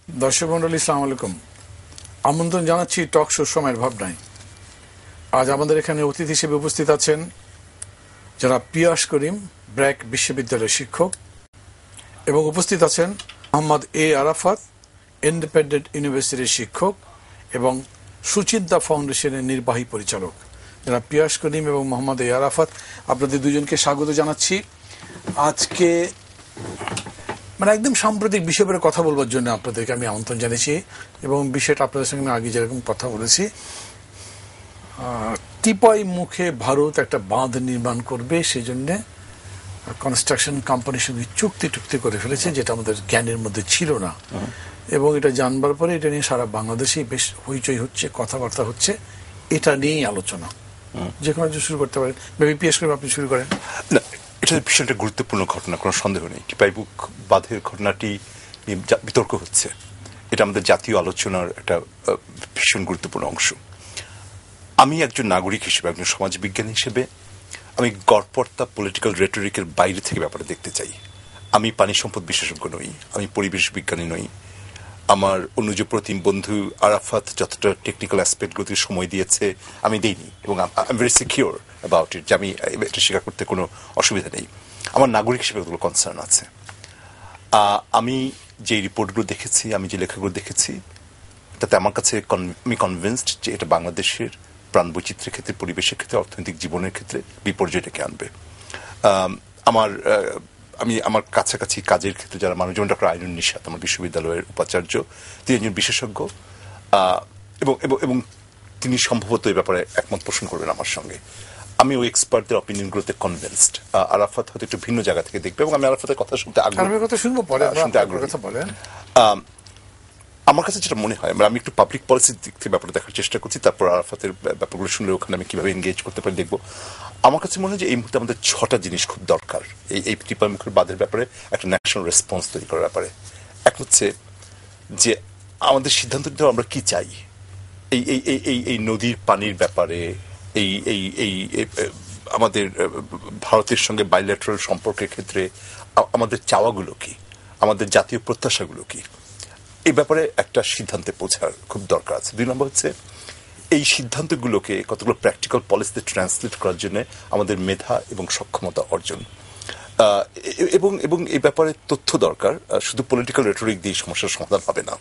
দর্শক মন্ডলী, আসসালামু আলাইকুম। আমন্ত্রণ জানাচ্ছি টক শো সময়ের ভাবনায়। আজ আমাদের এখানে অতিথি হিসেবে উপস্থিত আছেন যারা পিয়াস করিম ব্র্যাক বিশ্ববিদ্যালয়ের শিক্ষক, এবং উপস্থিত আছেন মোহাম্মদ এ আরাফাত ইন্ডিপেন্ডেন্ট ইউনিভার্সিটির শিক্ষক এবং সুচিন্তা ফাউন্ডেশনের নির্বাহী পরিচালক। যারা পিয়াস করিম এবং মোহাম্মদ এ আরাফাত, আপনাদের দুজনকে স্বাগত জানাচ্ছি। আজকে একদম সাম্প্রতিক বিষয় উপরে কথা বলবার জন্য আপনাদেরকে আমি আমন্ত্রণ জানিয়েছি, এবং বিষয়টা আপনাদের সঙ্গে আমি আগে যেরকম কথা বলেছি, টিপাই মুখে ভারত একটা বাঁধ নির্মাণ করবে, সেই জন্য কনস্ট্রাকশন কোম্পানির সঙ্গে চুক্তি করে ফেলেছে, যেটা আমাদের জ্ঞানের মধ্যে ছিল না। এবং এটা জানবার পরে এটা নিয়ে সারা বাংলাদেশেই বেশ হইচই হচ্ছে, কথাবার্তা হচ্ছে, এটা নিয়েই আলোচনা। যে কোনো কিছু শুরু করতে পারেন, বেবি পিএস করে আপনি শুরু করেন। না, এটা ভীষণ একটা গুরুত্বপূর্ণ ঘটনা, কোনো সন্দেহ নেই। টিপাইমুখ বাঁধের ঘটনাটি নিয়ে বিতর্ক হচ্ছে, এটা আমাদের জাতীয় আলোচনার একটা ভীষণ গুরুত্বপূর্ণ অংশ। আমি একজন নাগরিক হিসেবে, একজন সমাজবিজ্ঞানী হিসেবে, আমি গড়পড়তা পলিটিক্যাল রেটরিকের বাইরে থেকে ব্যাপারে দেখতে চাই। আমি পানি সম্পদ বিশেষজ্ঞ নই, আমি পরিবেশ বিজ্ঞানী নই। আমার অনুজ প্রতিম বন্ধু আরাফাত যতটা টেকনিক্যাল অ্যাসপেক্টগুলোতে সময় দিয়েছে আমি দেইনি, এবং I am very secure about it, যে আমি এটা স্বীকার করতে কোনো অসুবিধা নেই। আমার নাগরিক হিসেবে ওগুলো কনসার্ন আছে। আমি যে রিপোর্টগুলো দেখেছি, আমি যে লেখাগুলো দেখেছি, তাতে আমার কাছে আমি কনভিন্সড যে এটা বাংলাদেশের প্রাণ বৈচিত্র্যের ক্ষেত্রে, পরিবেশের ক্ষেত্রে, অর্থনৈতিক জীবনের ক্ষেত্রে বিপর্যয় ডেকে আনবে। আমার কাছাকাছি কাজের ক্ষেত্রে যারা মানুষ, যেমন ডক্টর আইনুন নিশাত, আমার বিশ্ববিদ্যালয়ের উপাচার্য, তিনি একজন বিশেষজ্ঞ, এবং তিনি সম্ভবত এই ব্যাপারে একমত পোষণ করবেন আমার সঙ্গে। আমি ওই এক্সপার্টদের অপিনিয়নগুলোতে কনভিন্সড। আরাফাত হয়তো একটু ভিন্ন জায়গা থেকে দেখবে, এবং আমি আরাফাতের কথা শুনতে আগ্রহী। আমার কাছে যেটা মনে হয়, আমি একটু পাবলিক পলিসির দিক থেকে ব্যাপারে দেখার চেষ্টা করছি, তারপর আরাফাতের ব্যাপারগুলো শুনলে ওখানে আমি কিভাবে এনগেজ করতে পারি দেখবো। আমার কাছে মনে হয় যে এই মুহূর্তে আমাদের 6টা জিনিস খুব দরকার এই টিপাইমুখের বাঁধের ব্যাপারে একটা ন্যাশনাল রেসপন্স তৈরি করার ব্যাপারে। এক হচ্ছে যে আমাদের সিদ্ধান্ত নিতে আমরা কি চাই এই এই এই এই নদীর পানির ব্যাপারে, এই এই এই আমাদের ভারতের সঙ্গে বাইল্যাটারাল সম্পর্কের ক্ষেত্রে আমাদের চাওয়াগুলো কি, আমাদের জাতীয় প্রত্যাশাগুলো কি, এই ব্যাপারে একটা সিদ্ধান্তে পৌঁছার খুব দরকার আছে। 2 নম্বর হচ্ছে এই সিদ্ধান্তগুলোকে কতগুলো প্র্যাকটিক্যাল পলিসিতে ট্রান্সলেট করার জন্য আমাদের মেধা এবং সক্ষমতা অর্জন, এবং এই ব্যাপারে তথ্য দরকার। শুধু পলিটিক্যাল রেটরিক দিয়ে সমস্যার সমাধান হবে না।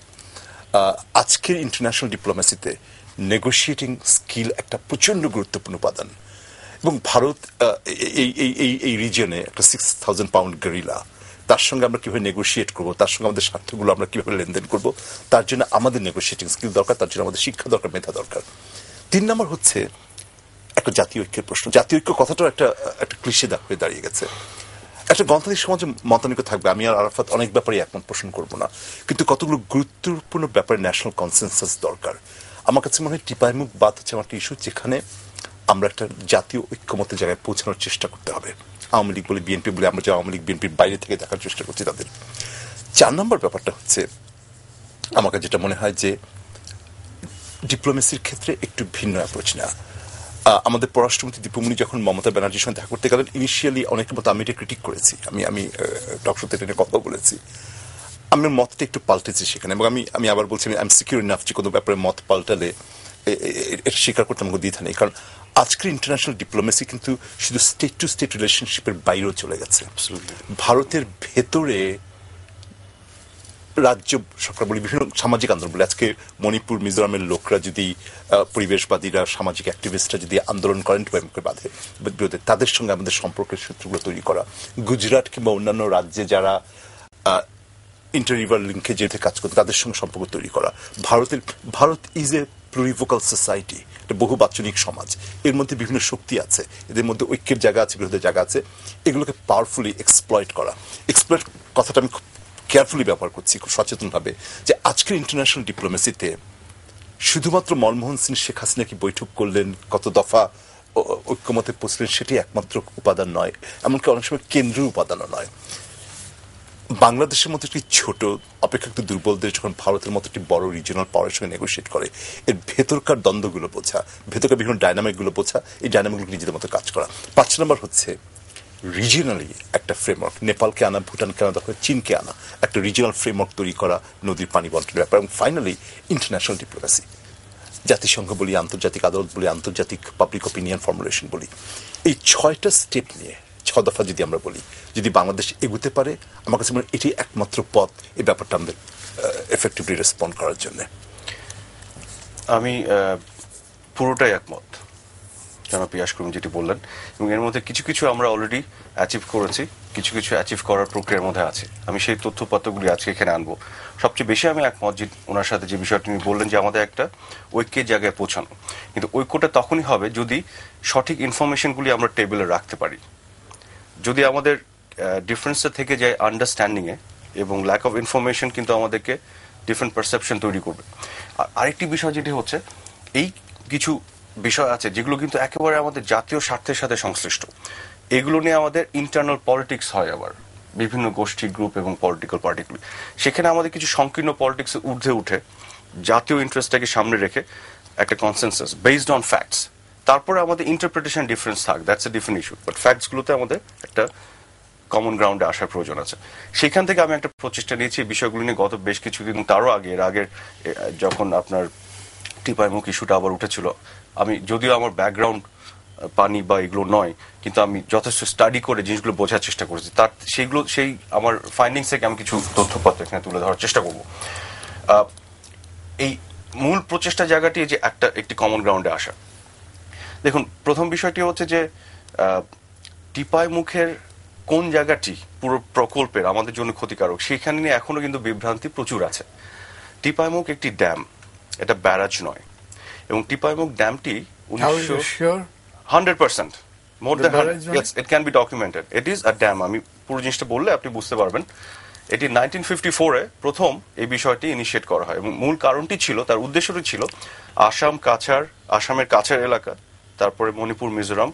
আজকের ইন্টারন্যাশনাল ডিপ্লোমেসিতে নেগোশিয়েটিং স্কিল একটা প্রচন্ড গুরুত্বপূর্ণ উপাদান, এবং ভারত এই রিজিয়নে একটা 6,000 পাউন্ড গেরিলা, তার সঙ্গে আমরা কিভাবে নেগোশিয়েট করবো, তার সঙ্গে আমাদের স্বার্থগুলো আমরা কিভাবে লেনদেন করবো, তার জন্য আমাদের নেগোশিয়েটিং স্কিল দরকার, তার জন্য আমাদের শিক্ষা দরকার, মেধা দরকার। 3 নম্বর হচ্ছে একটা জাতীয় ঐক্যের প্রশ্ন। জাতীয় ঐক্য কথাটাও একটা ক্লিশে হয়ে দাঁড়িয়ে গেছে। একটা গণতান্ত্রিক সমাজে মতানৈক্য থাকবে, আমি আর আরাফাত অনেক ব্যাপারে একমত পোষণ করবো না, কিন্তু কতগুলো গুরুত্বপূর্ণ ব্যাপারে ন্যাশনাল কনসেনসাস দরকার। আমার কাছে মনে হয় টিপাইমুখ বাঁধ হচ্ছে আমার একটা ইস্যু, যেখানে আমরা একটা জাতীয় ঐক্যমতের জায়গায় পৌঁছানোর চেষ্টা করতে হবে। আওয়ামী লীগ বলে, বিএনপি বলে, আমরা যে আওয়ামী লীগ বিএনপির বাইরে থেকে দেখার চেষ্টা করছি তাদের। 4 নম্বর ব্যাপারটা হচ্ছে আমাকে যেটা মনে হয় যে ডিপ্লোমেসির ক্ষেত্রে একটু ভিন্ন অ্যাপ্রোচ নেওয়া। আমাদের পররাষ্ট্রমন্ত্রী দীপুমণি যখন মমতা ব্যানার্জির সঙ্গে দেখা করতে গেলেন, ইনিশিয়ালি অনেকের মতো আমি এটা ক্রিটিক করেছি, আমি টক শোতে এটা নিয়ে কথা বলেছি, আমার মতটা একটু পাল্টেছে সেখানে, এবং আমি আবার বলছি আমি সিকিউর ইনাফ যে কোনো ব্যাপারে মত পাল্টালে এটা স্বীকার করতে আমাকে দ্বিধা নেই। কারণ আজকের ইন্টারন্যাশনাল ডিপ্লোমেসি কিন্তু শুধু স্টেট টু স্টেট রিলেশনশিপের বাইরেও চলে গেছে। ভারতের ভেতরে রাজ্য সরকার বলি, বিভিন্ন সামাজিক আন্দোলন বলে, আজকে মণিপুর মিজোরামের লোকরা যদি, পরিবেশবাদীরা, সামাজিক অ্যাক্টিভিস্টরা যদি আন্দোলন করেন টিপাইমুখের বাঁধে বিরোধে, তাদের সঙ্গে আমাদের সম্পর্কের সূত্রগুলো তৈরি করা। গুজরাট কিংবা অন্যান্য রাজ্যে যারা ইন্টার রিভার লিঙ্কেজে কাজ করতে, তাদের সঙ্গে সম্পর্ক তৈরি করা। ভারত ইজ এ প্লুরিভোকাল সোসাইটি, একটা বহু বাচনিক সমাজ, এর মধ্যে বিভিন্ন শক্তি আছে, এদের মধ্যে ঐক্যের জায়গা আছে, বিরোধের জায়গা আছে, এগুলোকে পাওয়ারফুলি এক্সপ্লয়েট করা। এক্সপ্লয়েট কথাটা আমি খুব কেয়ারফুলি ব্যবহার করছি, খুব সচেতনভাবে, যে আজকের ইন্টারন্যাশনাল ডিপ্লোমেসিতে শুধুমাত্র মনমোহন সিং শেখ হাসিনা কি বৈঠক করলেন, কত দফা ঐক্যমতে পৌঁছলেন, সেটি একমাত্র উপাদান নয়, এমনকি অনেক সময় কেন্দ্রীয় উপাদানও নয়। বাংলাদেশের মতো একটি ছোট, অপেক্ষাকৃত দুর্বলদের যখন ভারতের মতো একটি বড় রিজিওনাল পাওয়ারের সঙ্গে নেগোশিয়েট করে, এর ভেতরকার দ্বন্দ্বগুলো বোঝা, ভেতরকার বিভিন্ন ডাইনামিকগুলো বোঝা, এই ডাইনামিকগুলো নিজেদের মতো কাজ করা। 5 নম্বর হচ্ছে রিজিয়নালি একটা ফ্রেমওয়ার্ক, নেপালকে আনা, ভুটানকে আনা, দরকার চীনকে আনা, একটা রিজিয়নাল ফ্রেমওয়ার্ক তৈরি করা নদীর পানি বন্টনের ব্যাপার, এবং ফাইনালি ইন্টারন্যাশনাল ডিপ্লোমেসি, জাতিসংঘ বলি, আন্তর্জাতিক আদালত বলি, আন্তর্জাতিক পাবলিক অপিনিয়ন ফর্মুলেশন বলি, এই 6টা স্টেপ নিয়ে 6 দফা যদি আমরা বলি, যদি বাংলাদেশ এগুতে পারে, আমার কাছে মনে হয় এটি একমাত্র পথ এই ব্যাপারটা আমাদের এফেক্টিভলি রেসপন্ড করার জন্য। আমি পুরোটাই একমত জনাব পিয়াস করিম যেটি বললেন, এবং এর মধ্যে কিছু কিছু আমরা অলরেডি অ্যাচিভ করেছি, কিছু কিছু অ্যাচিভ করার প্রক্রিয়ার মধ্যে আছে। আমি সেই তথ্যপত্রগুলি আজকে এখানে আনবো। সবচেয়ে বেশি আমি একমত যে ওনার সাথে যে বিষয়টি তিনি বললেন যে আমাদের একটা ঐক্যের জায়গায় পৌঁছানো, কিন্তু ঐক্যটা তখনই হবে যদি সঠিক ইনফরমেশনগুলি আমরা টেবিলে রাখতে পারি। যদি আমাদের ডিফারেন্সটা থেকে যায় আন্ডারস্ট্যান্ডিংয়ে, এবং ল্যাক অফ ইনফরমেশন কিন্তু আমাদেরকে ডিফারেন্ট পারসেপশন তৈরি করবে। আর আরেকটি বিষয় যেটি হচ্ছে, এই কিছু বিষয় আছে যেগুলো কিন্তু একেবারে আমাদের জাতীয় স্বার্থের সাথে সংশ্লিষ্ট, এগুলো নিয়ে আমাদের ইন্টারনাল পলিটিক্স হয় আবার বিভিন্ন গোষ্ঠী, গ্রুপ এবং পলিটিক্যাল পার্টিগুলি। সেখানে আমাদের কিছু সংকীর্ণ পলিটিক্সের ঊর্ধ্বে উঠে জাতীয় ইন্টারেস্টটাকে সামনে রেখে একটা কনসেনসাস বেসড অন ফ্যাক্টস, তারপরে আমাদের ইন্টারপ্রিটেশন ডিফারেন্স থাক, that's a different issue, but ফ্যাক্টসগুলোতে আমাদের একটা কমন গ্রাউন্ডে আসার প্রয়োজন আছে। সেখান থেকে আমি একটা প্রচেষ্টা নিয়েছি এই বিষয়গুলো নিয়ে গত বেশ কিছুদিন, তারও আগে, এর আগের যখন আপনার টিপাইমুখ ইস্যুটা আবার উঠেছিল, আমি যদিও আমার ব্যাকগ্রাউন্ড পানি বা এগুলো নয়, কিন্তু আমি যথেষ্ট স্টাডি করে জিনিসগুলো বোঝার চেষ্টা করেছি। তার সেই আমার ফাইন্ডিংস থেকে আমি কিছু তথ্যপত্র এখানে তুলে ধরার চেষ্টা করব। এই মূল প্রচেষ্টা জায়গাটি যে একটি কমন গ্রাউন্ডে আসা। দেখুন, প্রথম বিষয়টি হচ্ছে যে টিপাইমুখের কোন জায়গাটি পুরো প্রকল্পের আমাদের জন্য ক্ষতিকারক, সেখানে নিয়ে এখনো কিন্তু বিভ্রান্তি প্রচুর আছে। টিপাইমুখ একটি ড্যাম, এটা ব্যারাজ নয়, এবং Tipaimukh ড্যামটি 100% more than 100, yes, it can be documented, it is a dam। আমি পুরো জিনিসটা বললে আপনি বুঝতে পারবেন। এটি 1954-এ প্রথম এই বিষয়টি ইনিশিয়েট করা হয়, এবং মূল কারণটি ছিল, তার উদ্দেশ্যটি ছিল আসামের কাছাড় এলাকা, তারপরে মণিপুর, মিজোরাম,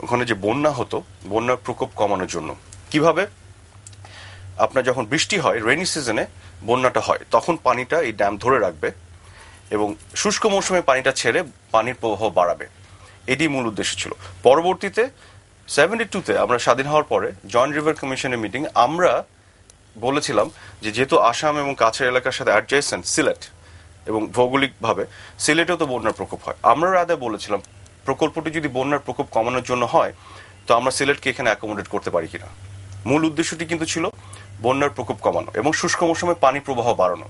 ওখানে যে বন্যা হতো, বন্যার প্রকোপ কমানোর জন্য। কিভাবে? আপনার যখন বৃষ্টি হয়, রেইনি সিজনে বন্যাটা হয়, তখন পানিটা এই ড্যাম ধরে রাখবে, এবং শুষ্ক মৌসুমে পানিটা ছেড়ে পানির প্রবাহ বাড়াবে। এটি মূল উদ্দেশ্য ছিল। পরবর্তীতে 72-তে আমরা স্বাধীন হওয়ার পরে জয়েন্ট রিভার কমিশনের মিটিং আমরা বলেছিলাম যে যেহেতু আসাম এবং কাছের এলাকার সাথে অ্যাডজেসেন্ট সিলেট, এবং ভৌগোলিকভাবে সিলেটেও তো বন্যার প্রকোপ হয়, আমরা রাতে বলেছিলাম প্রকল্পটি যদি বন্যার প্রকোপ কমানোর জন্য হয়, তো আমরা সিলেটকে এখানে অ্যাকোমোডেট করতে পারি কিনা। মূল উদ্দেশ্যটি কিন্তু ছিল বন্যার প্রকোপ কমানো এবং শুষ্ক মৌসুমে পানি প্রবাহ বাড়ানো।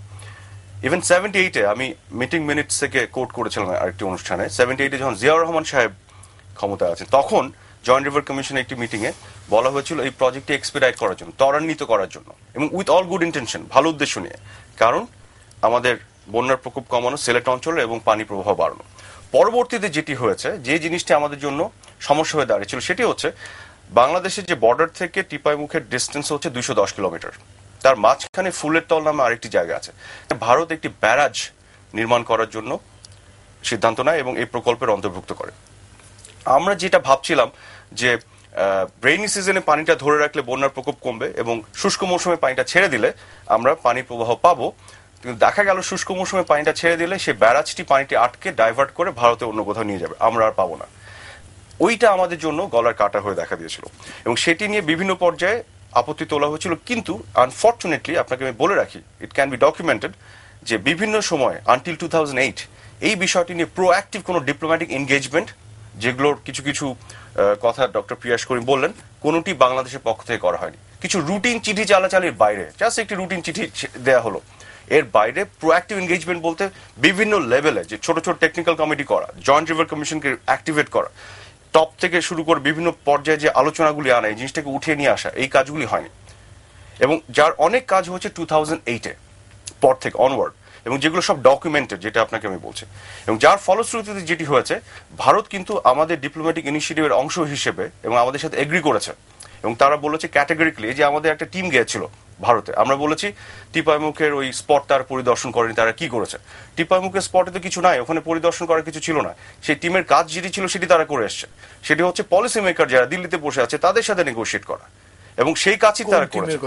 ইভেন 78-এ আমি মিটিং মিনিটস থেকে কোট করেছিলাম আরেকটি অনুষ্ঠানে, 78-এ যখন জিয়াউর রহমান সাহেব ক্ষমতায় আছেন, তখন জয়েন্ট রিভার কমিশনের একটি মিটিংয়ে বলা হয়েছিল এই প্রজেক্টটি এক্সপিডাইট করার জন্য, ত্বরান্বিত করার জন্য, এবং উইথ অল গুড ইন্টেনশন, ভালো উদ্দেশ্য নিয়ে, কারণ আমাদের বন্যার প্রকোপ কমানো, সিলেট অঞ্চলে, এবং পানি প্রবাহ বাড়ানো। পরবর্তীতে যেটি হয়েছে, যে জিনিসটি আমাদের জন্য সমস্যা হয়ে দাঁড়িয়েছিল, সেটি হচ্ছে বাংলাদেশের যে বর্ডার থেকে টিপাইমুখের ডিস্টেন্স হচ্ছে 210 কিলোমিটার, তার মাঝখানে ফুলের তল নামে আরেকটি জায়গা আছে। ভারত একটি ব্যারাজ নির্মাণ করার জন্য সিদ্ধান্ত নেয় এবং এই প্রকল্পের অন্তর্ভুক্ত করে। আমরা যেটা ভাবছিলাম যে রেইনি সিজনে পানিটা ধরে রাখলে বন্যার প্রকোপ কমবে, এবং শুষ্ক মৌসুমে পানিটা ছেড়ে দিলে আমরা পানি প্রবাহ পাবো, কিন্তু দেখা গেল শুষ্ক মৌসুমে পানিটা ছেড়ে দিলে সেই ব্যারাজটি পানিটি আটকে ডাইভার্ট করে ভারতে অন্য কোথাও নিয়ে যাবে, আমরা আর পাবো না। ওইটা আমাদের জন্য গলার কাটা হয়ে দেখা দিয়েছিল, এবং সেটি নিয়ে বিভিন্ন পর্যায়ে আপত্তি তোলা হয়েছিল। কিন্তু আনফর্চুনেটলি আপনাকে আমি বলে রাখি, ইট ক্যান বি ডকুমেন্টেড, যে বিভিন্ন সময় আনটিল 2008 এই বিষয়টি নিয়ে প্রোঅ্যাক্টিভ কোনো ডিপ্লোম্যাটিক এনগেজমেন্ট, যেগুলোর কিছু কিছু কথা ডক্টর পিয়াস করিম বললেন, কোনোটি বাংলাদেশের পক্ষ থেকে করা হয়নি। কিছু রুটিন চিঠি চালাচালির বাইরে, জাস্ট একটি রুটিন চিঠি দেয়া হলো, এর বাইরে প্রোঅ্যাক্টিভ এনগেজমেন্ট বলতে বিভিন্ন লেভেলে যে ছোট ছোট টেকনিক্যাল কমিটি করা, জয়েন্ট রিভার কমিশনকে অ্যাক্টিভেট করা, টপ থেকে শুরু করে বিভিন্ন পর্যায়ে যে আলোচনাগুলি আনা, এই জিনিসটাকে উঠিয়ে নিয়ে আসা, এই কাজগুলি হয়নি। এবং যার অনেক কাজ হচ্ছে 2008-এ পর থেকে অনওয়ার্ড, এবং যেগুলো সব ডকুমেন্টেড, যেটা আপনাকে আমি বলছি, এবং যার ফলশ্রুতিতে যেটি হয়েছে, ভারত কিন্তু আমাদের ডিপ্লোম্যাটিক ইনিশিয়েটিভের অংশ হিসেবে এবং আমাদের সাথে এগ্রি করেছে, এবং তারা বলেছে ক্যাটেগরিক্যালি যে আমাদের একটা টিম গিয়েছিল ভারতে, আমরা বলেছি টিপাইমুখের ওই স্পট তারা পরিদর্শন করেনি, তারা কি করেছে? টিপাইমুখের স্পটে তো কিছু নাই, ওখানে পরিদর্শন করার কিছু ছিল না। সেই টিমের কাজ যেটি ছিল সেটি তারা করে এসছে, সেটি হচ্ছে পলিসি মেকার যারা দিল্লিতে বসে আছে তাদের সাথে নেগোশিয়েট করা, এবং সেই কাজই তারা করেছে।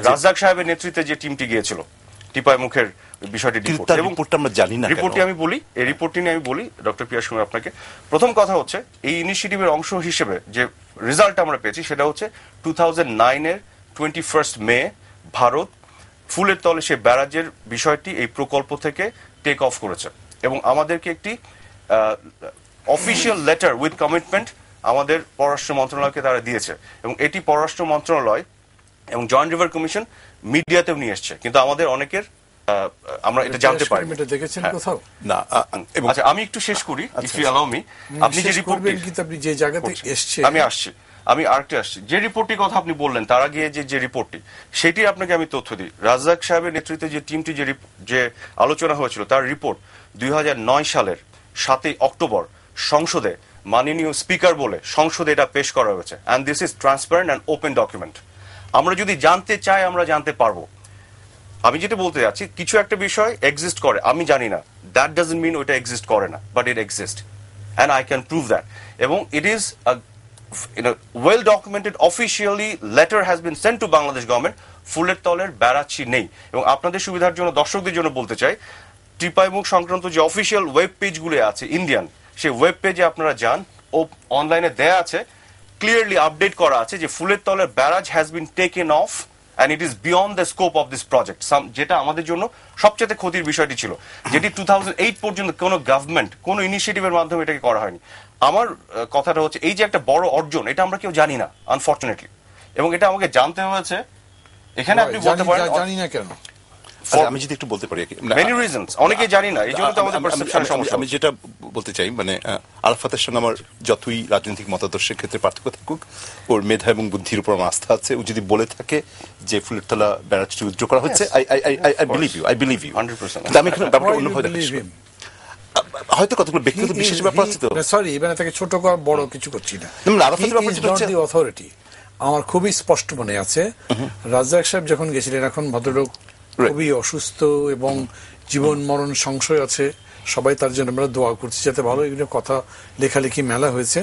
রাজ্জাক সাহেবের নেতৃত্বে যে টিমটি গিয়েছিল টিপাইমুখের বিষয়টি, রিপোর্টটি আমি বলি, এই রিপোর্টটি নিয়ে আমি বলি ডক্টর পিয়াস করিম আপনাকে। প্রথম কথা হচ্ছে, এই ইনিশিয়েটিভের অংশ হিসেবে যে রেজাল্ট আমরা পেয়েছি সেটা হচ্ছে 2009-এর 21 মে ভারত ফুলের তলে সে ব্যারাজের বিষয়টি এই প্রকল্প থেকে টেক অফ করেছে এবং আমাদেরকে একটি অফিসিয়াল লেটার উইথ কমিটমেন্ট আমাদের পররাষ্ট্র মন্ত্রণালয়কে তারা দিয়েছে এবং এটি পররাষ্ট্র মন্ত্রণালয় এবং জয়েন্ট রিভার কমিশন মিডিয়াতেও নিয়ে এসছে, কিন্তু আমাদের অনেকের আমরা এটা জানতে পারি। দেখেছেন কোথাও না। আচ্ছা, আমি একটু শেষ করি, ইফ ইউ অ্যালাউ মি। আপনি যে রিপোর্ট, আপনি যে জায়গাতে এসেছেন, আমি আরেকটা আসছি, যে রিপোর্টটির কথা আপনি বললেন তার আগে যে রিপোর্টটি, সেটি আপনাকে আমি তথ্য দিই। রাজ্জাক সাহেবের নেতৃত্বে যে টিমটি যে আলোচনা হয়েছিল তার রিপোর্ট 2009 সালের 7 অক্টোবর সংসদে মাননীয় স্পিকার বলে সংসদে এটা পেশ করা হয়েছে। And this is transparent and open document. আমরা যদি জানতে চাই আমরা জানতে পারবো। আমি যেটা বলতে যাচ্ছি, কিছু একটা বিষয় এক্সিস্ট করে, আমি জানি না, দ্যাট ডাজন্ট মিন ওইটা এক্সিস্ট করে না, but it exist and I can prove that. এবং it is well documented, officially letter has been sent to Bangladesh government, ফুলের তলের ব্যারাজটি নেই। এবং আপনাদের সুবিধার জন্য, দর্শকদের জন্য বলতে চাই, টিপাইমুখ সংক্রান্ত যে অফিসিয়াল ওয়েব পেজগুলো আছে ইন্ডিয়ান, সেই ওয়েব পেজে আপনারা যান, ও অনলাইনে দেয়া আছে, ক্লিয়ারলি আপডেট করা আছে যে ফুলের তলের barrage has been taken of and it is beyond the scope of this project. যেটা আমাদের জন্য সবচেয়ে ক্ষতির বিষয়টি ছিল, যেটি 2008 পর্যন্ত কোনো গভর্নমেন্ট কোনো ইনিশিয়েটিভের মাধ্যমে এটাকে করা হয়নি। আমার কথাটা হচ্ছে, এই যে একটা বড় অর্জন, এটা আমরা কেউ জানি না আনফরচুনেটলি, এবং এটা আমাকে জানতে হয়েছে। এখানে আপনি বলতে পারেন জানি না কেন, আমি যদি একটু বলতে পারি, মেনি রিজনস, অনেকেই জানি না, এই জন্য তো আমাদের পারসেপশনের সমস্যা। আমি যেটা বলতে চাই, মানে আরাফাতের সঙ্গে আমার যতই রাজনৈতিক মতাদর্শের ক্ষেত্রে পার্থক্য থাকুক, ওর মেধা এবং বুদ্ধির উপর আমার আস্থা আছে। ও যদি বলে থাকে যে ফুলের তলা ব্যারাজটি উইথড্র করা হচ্ছে, আই বিলিভ ইউ 100%। আমি এখানে ব্যাপারটা অন্যভাবে দেখছি। হয়তো কতগুলো ব্যক্তিগত বিশেষ ব্যাপার আছে তো, সরি, এখানে তাকে ছোট করা বড় কিছু করছি না। আরাফাতের ব্যাপার যেটা হচ্ছে অথরিটি, আমার খুবই স্পষ্ট মনে আছে, রাজ্জাক সাহেব যখন গেছিলেন, এখন ভদ্রলোক খুবই অসুস্থ এবং জীবন মরণ সংশয় আছে, সবাই তার জন্য আমরা দোয়া করছি যাতে ভালো। এগুলো কথা লেখালেখি মেলা হয়েছে।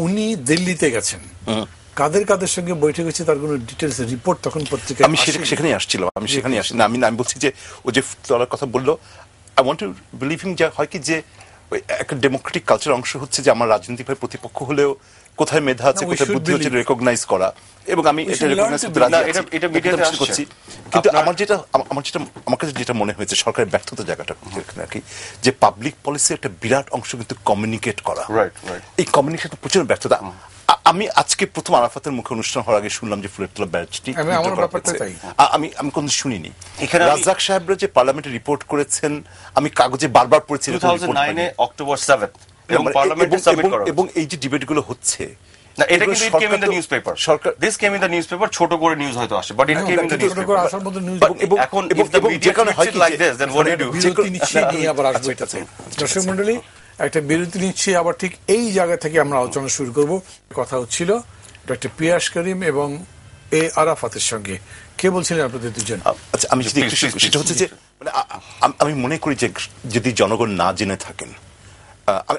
উনি দিল্লিতে গেছেন, কাদের কাদের সঙ্গে বৈঠক হয়েছে তার কোনো ডিটেলস রিপোর্ট তখন পত্রিকায়, আমি সেখানেই আসছিলাম। আমি বলছি যে ও যে তলার কথা বললো, I want to believe him. যা হয় কি যে একটা ডেমোক্রেটিক কালচার অংশ হচ্ছে যে আমার রাজনৈতিকভাবে প্রতিপক্ষ হলেও কোথায় মেধা আছে, কোথায় বুদ্ধি হচ্ছে রেকগনাইজ করা, এবং আমি এটা রেকগনাইজ করতে রাজি আছি, এটা মিডিয়াতে করছি। কিন্তু আমার কাছে যেটা মনে হয়েছে সরকারের ব্যর্থতা জায়গাটা আর কি, যে পাবলিক পলিসি একটা বিরাট অংশ কিন্তু কমিউনিকেট করা, এই কমিউনিকেশন প্রচুর ব্যর্থতা। আমি আজকে প্রথম আরাফাতের মুখে অনুষ্ঠান হওয়ার আগে শুনলাম যে ফুলের তলা ব্যারাজটি, আমি কোনদিন শুনিনি। রাজ্জাক সাহেবরা যে পার্লামেন্টে রিপোর্ট করেছেন, আমি কাগজে বারবার পড়েছি 2009 অক্টোবর 7 এবং পার্লামেন্টে সাবমিট করা, এবং এই যে ডিবেটগুলো হচ্ছে, না এটা কিন্তু it came in the newspaper, সরকার this came in the newspaper, ছোট করে নিউজ হয়তো আসে, but it came in the newspaper আসার মতো নিউজ। এখন ইফ দ্য মিডিয়া হয় like this, then what do you? বিরতি নিচ্ছি, নিয়ে আবার আসবো এটাতে। দর্শক মণ্ডলী, একটা বিরতি নিচ্ছি, আবার ঠিক এই জায়গা থেকে আমরা আলোচনা শুরু করব। কথা হচ্ছিল ডক্টর পিয়াস করিম এবং এ আরাফাতের সঙ্গে। কে বলছিলেন আপনাদের দুজন? আচ্ছা, আমি যদি সেটা হচ্ছে যে আমি মনে করি যে যদি জনগণ না জেনে থাকেন,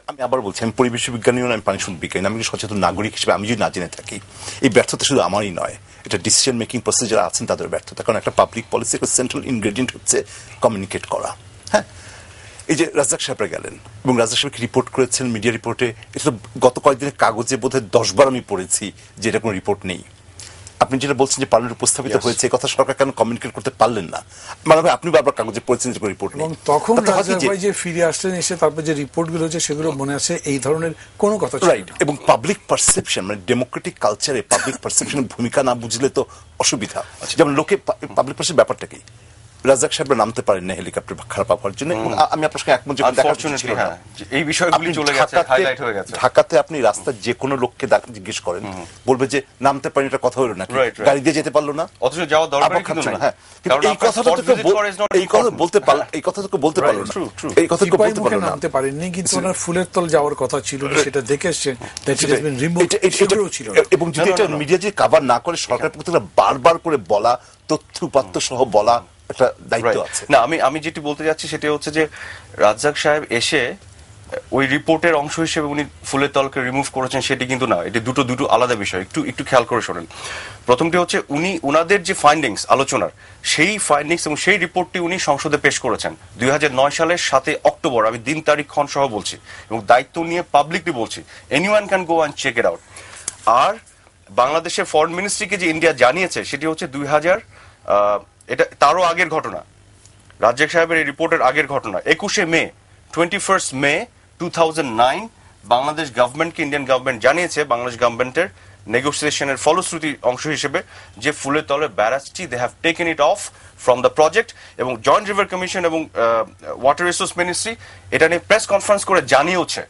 আমি আবার বলছি, আমি পরিবেশ বিজ্ঞানীও আমি পানি বিজ্ঞানী, আমি সচেতন নাগরিক হিসেবে আমি যদি না জেনে থাকি, এই ব্যর্থতা শুধু আমারই নয়, এটা ডিসিশন মেকিং প্রসেস যারা আছেন তাদের ব্যর্থতা। কারণ একটা পাবলিক পলিসি একটা সেন্ট্রাল ইনগ্রেডিয়েন্ট হচ্ছে কমিউনিকেট করা। হ্যাঁ, এই যে রাজ্জাক সাহেবরা গেলেন এবং রাজ্জাক সাহেবকে রিপোর্ট করেছেন মিডিয়া রিপোর্টে, এটা তো গত কয়েকদিনের কাগজে বোধহয় 10 বার আমি পড়েছি যে এটা কোনো রিপোর্ট নেই। আপনি যেটা বলছেন যে পার্লামেন্ট উপস্থাপিত হয়েছে, কথা সরকার কেন কমিউনিকেট করতে পারলেন না? মানে আপনি বারবার কাগজে পড়েছেন যে রিপোর্ট নেই, এবং তখন রাজ্জাক ভাই যে ফিরে আসলেন, এসে তারপর যে রিপোর্টগুলো হচ্ছে সেগুলো মনে আছে, এই ধরনের কোনো কথা ছিল না। এবং পাবলিক পারসেপশন, মানে ডেমোক্রেটিক কালচারে পাবলিক পারসেপশনের ভূমিকা না বুঝলে তো অসুবিধা। যেমন লোকে পাবলিক পারসেপশন ব্যাপারটা কি, রাজ্জাক সাহেবরা নামতে পারেন না হেলিকপ্টার খারাপ আবহাওয়ার জন্য, এবং আমি আপনার সঙ্গে একমত, এই বিষয়গুলি চলে গেছে, হাইলাইট হয়ে গেছে। ঢাকাতে আপনি রাস্তায় যে কোনো লোককে জিজ্ঞেস করেন, বলবে যে নামতে পারেন, এটা কথা হলো না, গাড়ি দিয়ে যেতে পারলো না, অথচ যাওয়ার দরকার কিন্তু নাই। হ্যাঁ, এই কথাটা তো এই কথা বলতে পারলো, এই কথা তো বলতে পারলো না, এই কথা তো বলতে পারলো না, নামতে পারেননি, কিন্তু ওনার ফুলের তল যাওয়ার কথা ছিল, সেটা দেখে এসেছেন, দ্যাট ইজ বিন রিমুভড, সেটাও ছিল। এবং যদি এটা মিডিয়া যে কভার না করে, সরকারের পক্ষ থেকে বারবার করে বলা, তথ্য উপাত্ত সহ বলা একটা দায়িত্ব আছে। না, আমি যেটি বলতে যাচ্ছি সেটা হচ্ছে যে রাজ্জাক সাহেব এসে ওই রিপোর্টের অংশ হিসেবে উনি ফুলের তলকে রিমুভ করেছেন সেটি কিন্তু না, এটি দুটো আলাদা বিষয়। একটু খেয়াল করে শোনেন। প্রথমটি হচ্ছে উনাদের যে ফাইন্ডিংস আলোচনার, সেই ফাইন্ডিংস এবং সেই রিপোর্টটি উনি সংসদে পেশ করেছেন 2009 সালের 7 অক্টোবর। আমি দিন তারিখ ক্ষণ সহ বলছি এবং দায়িত্ব নিয়ে পাবলিকলি বলছি, anyone can go and check it out. আর বাংলাদেশের ফরেন মিনিস্ট্রিকে যে ইন্ডিয়া জানিয়েছে সেটি হচ্ছে 2000 এটা তারও আগের ঘটনা, রাজ্জাক সাহেবের এই রিপোর্টের আগের ঘটনা 21 মে 21 মে 2009 বাংলাদেশ গভর্নমেন্টকে ইন্ডিয়ান গভর্নমেন্ট জানিয়েছে বাংলাদেশ গভর্নমেন্টের নেগোসিয়েশনের ফলশ্রুতি অংশ হিসেবে যে ফুলের তলের ব্যারাজটি they have taken it off from the project, এবং জয়েন্ট রিভার কমিশন এবং ওয়াটার রিসোর্স মিনিস্ট্রি এটা নিয়ে প্রেস কনফারেন্স করে জানিয়েছে,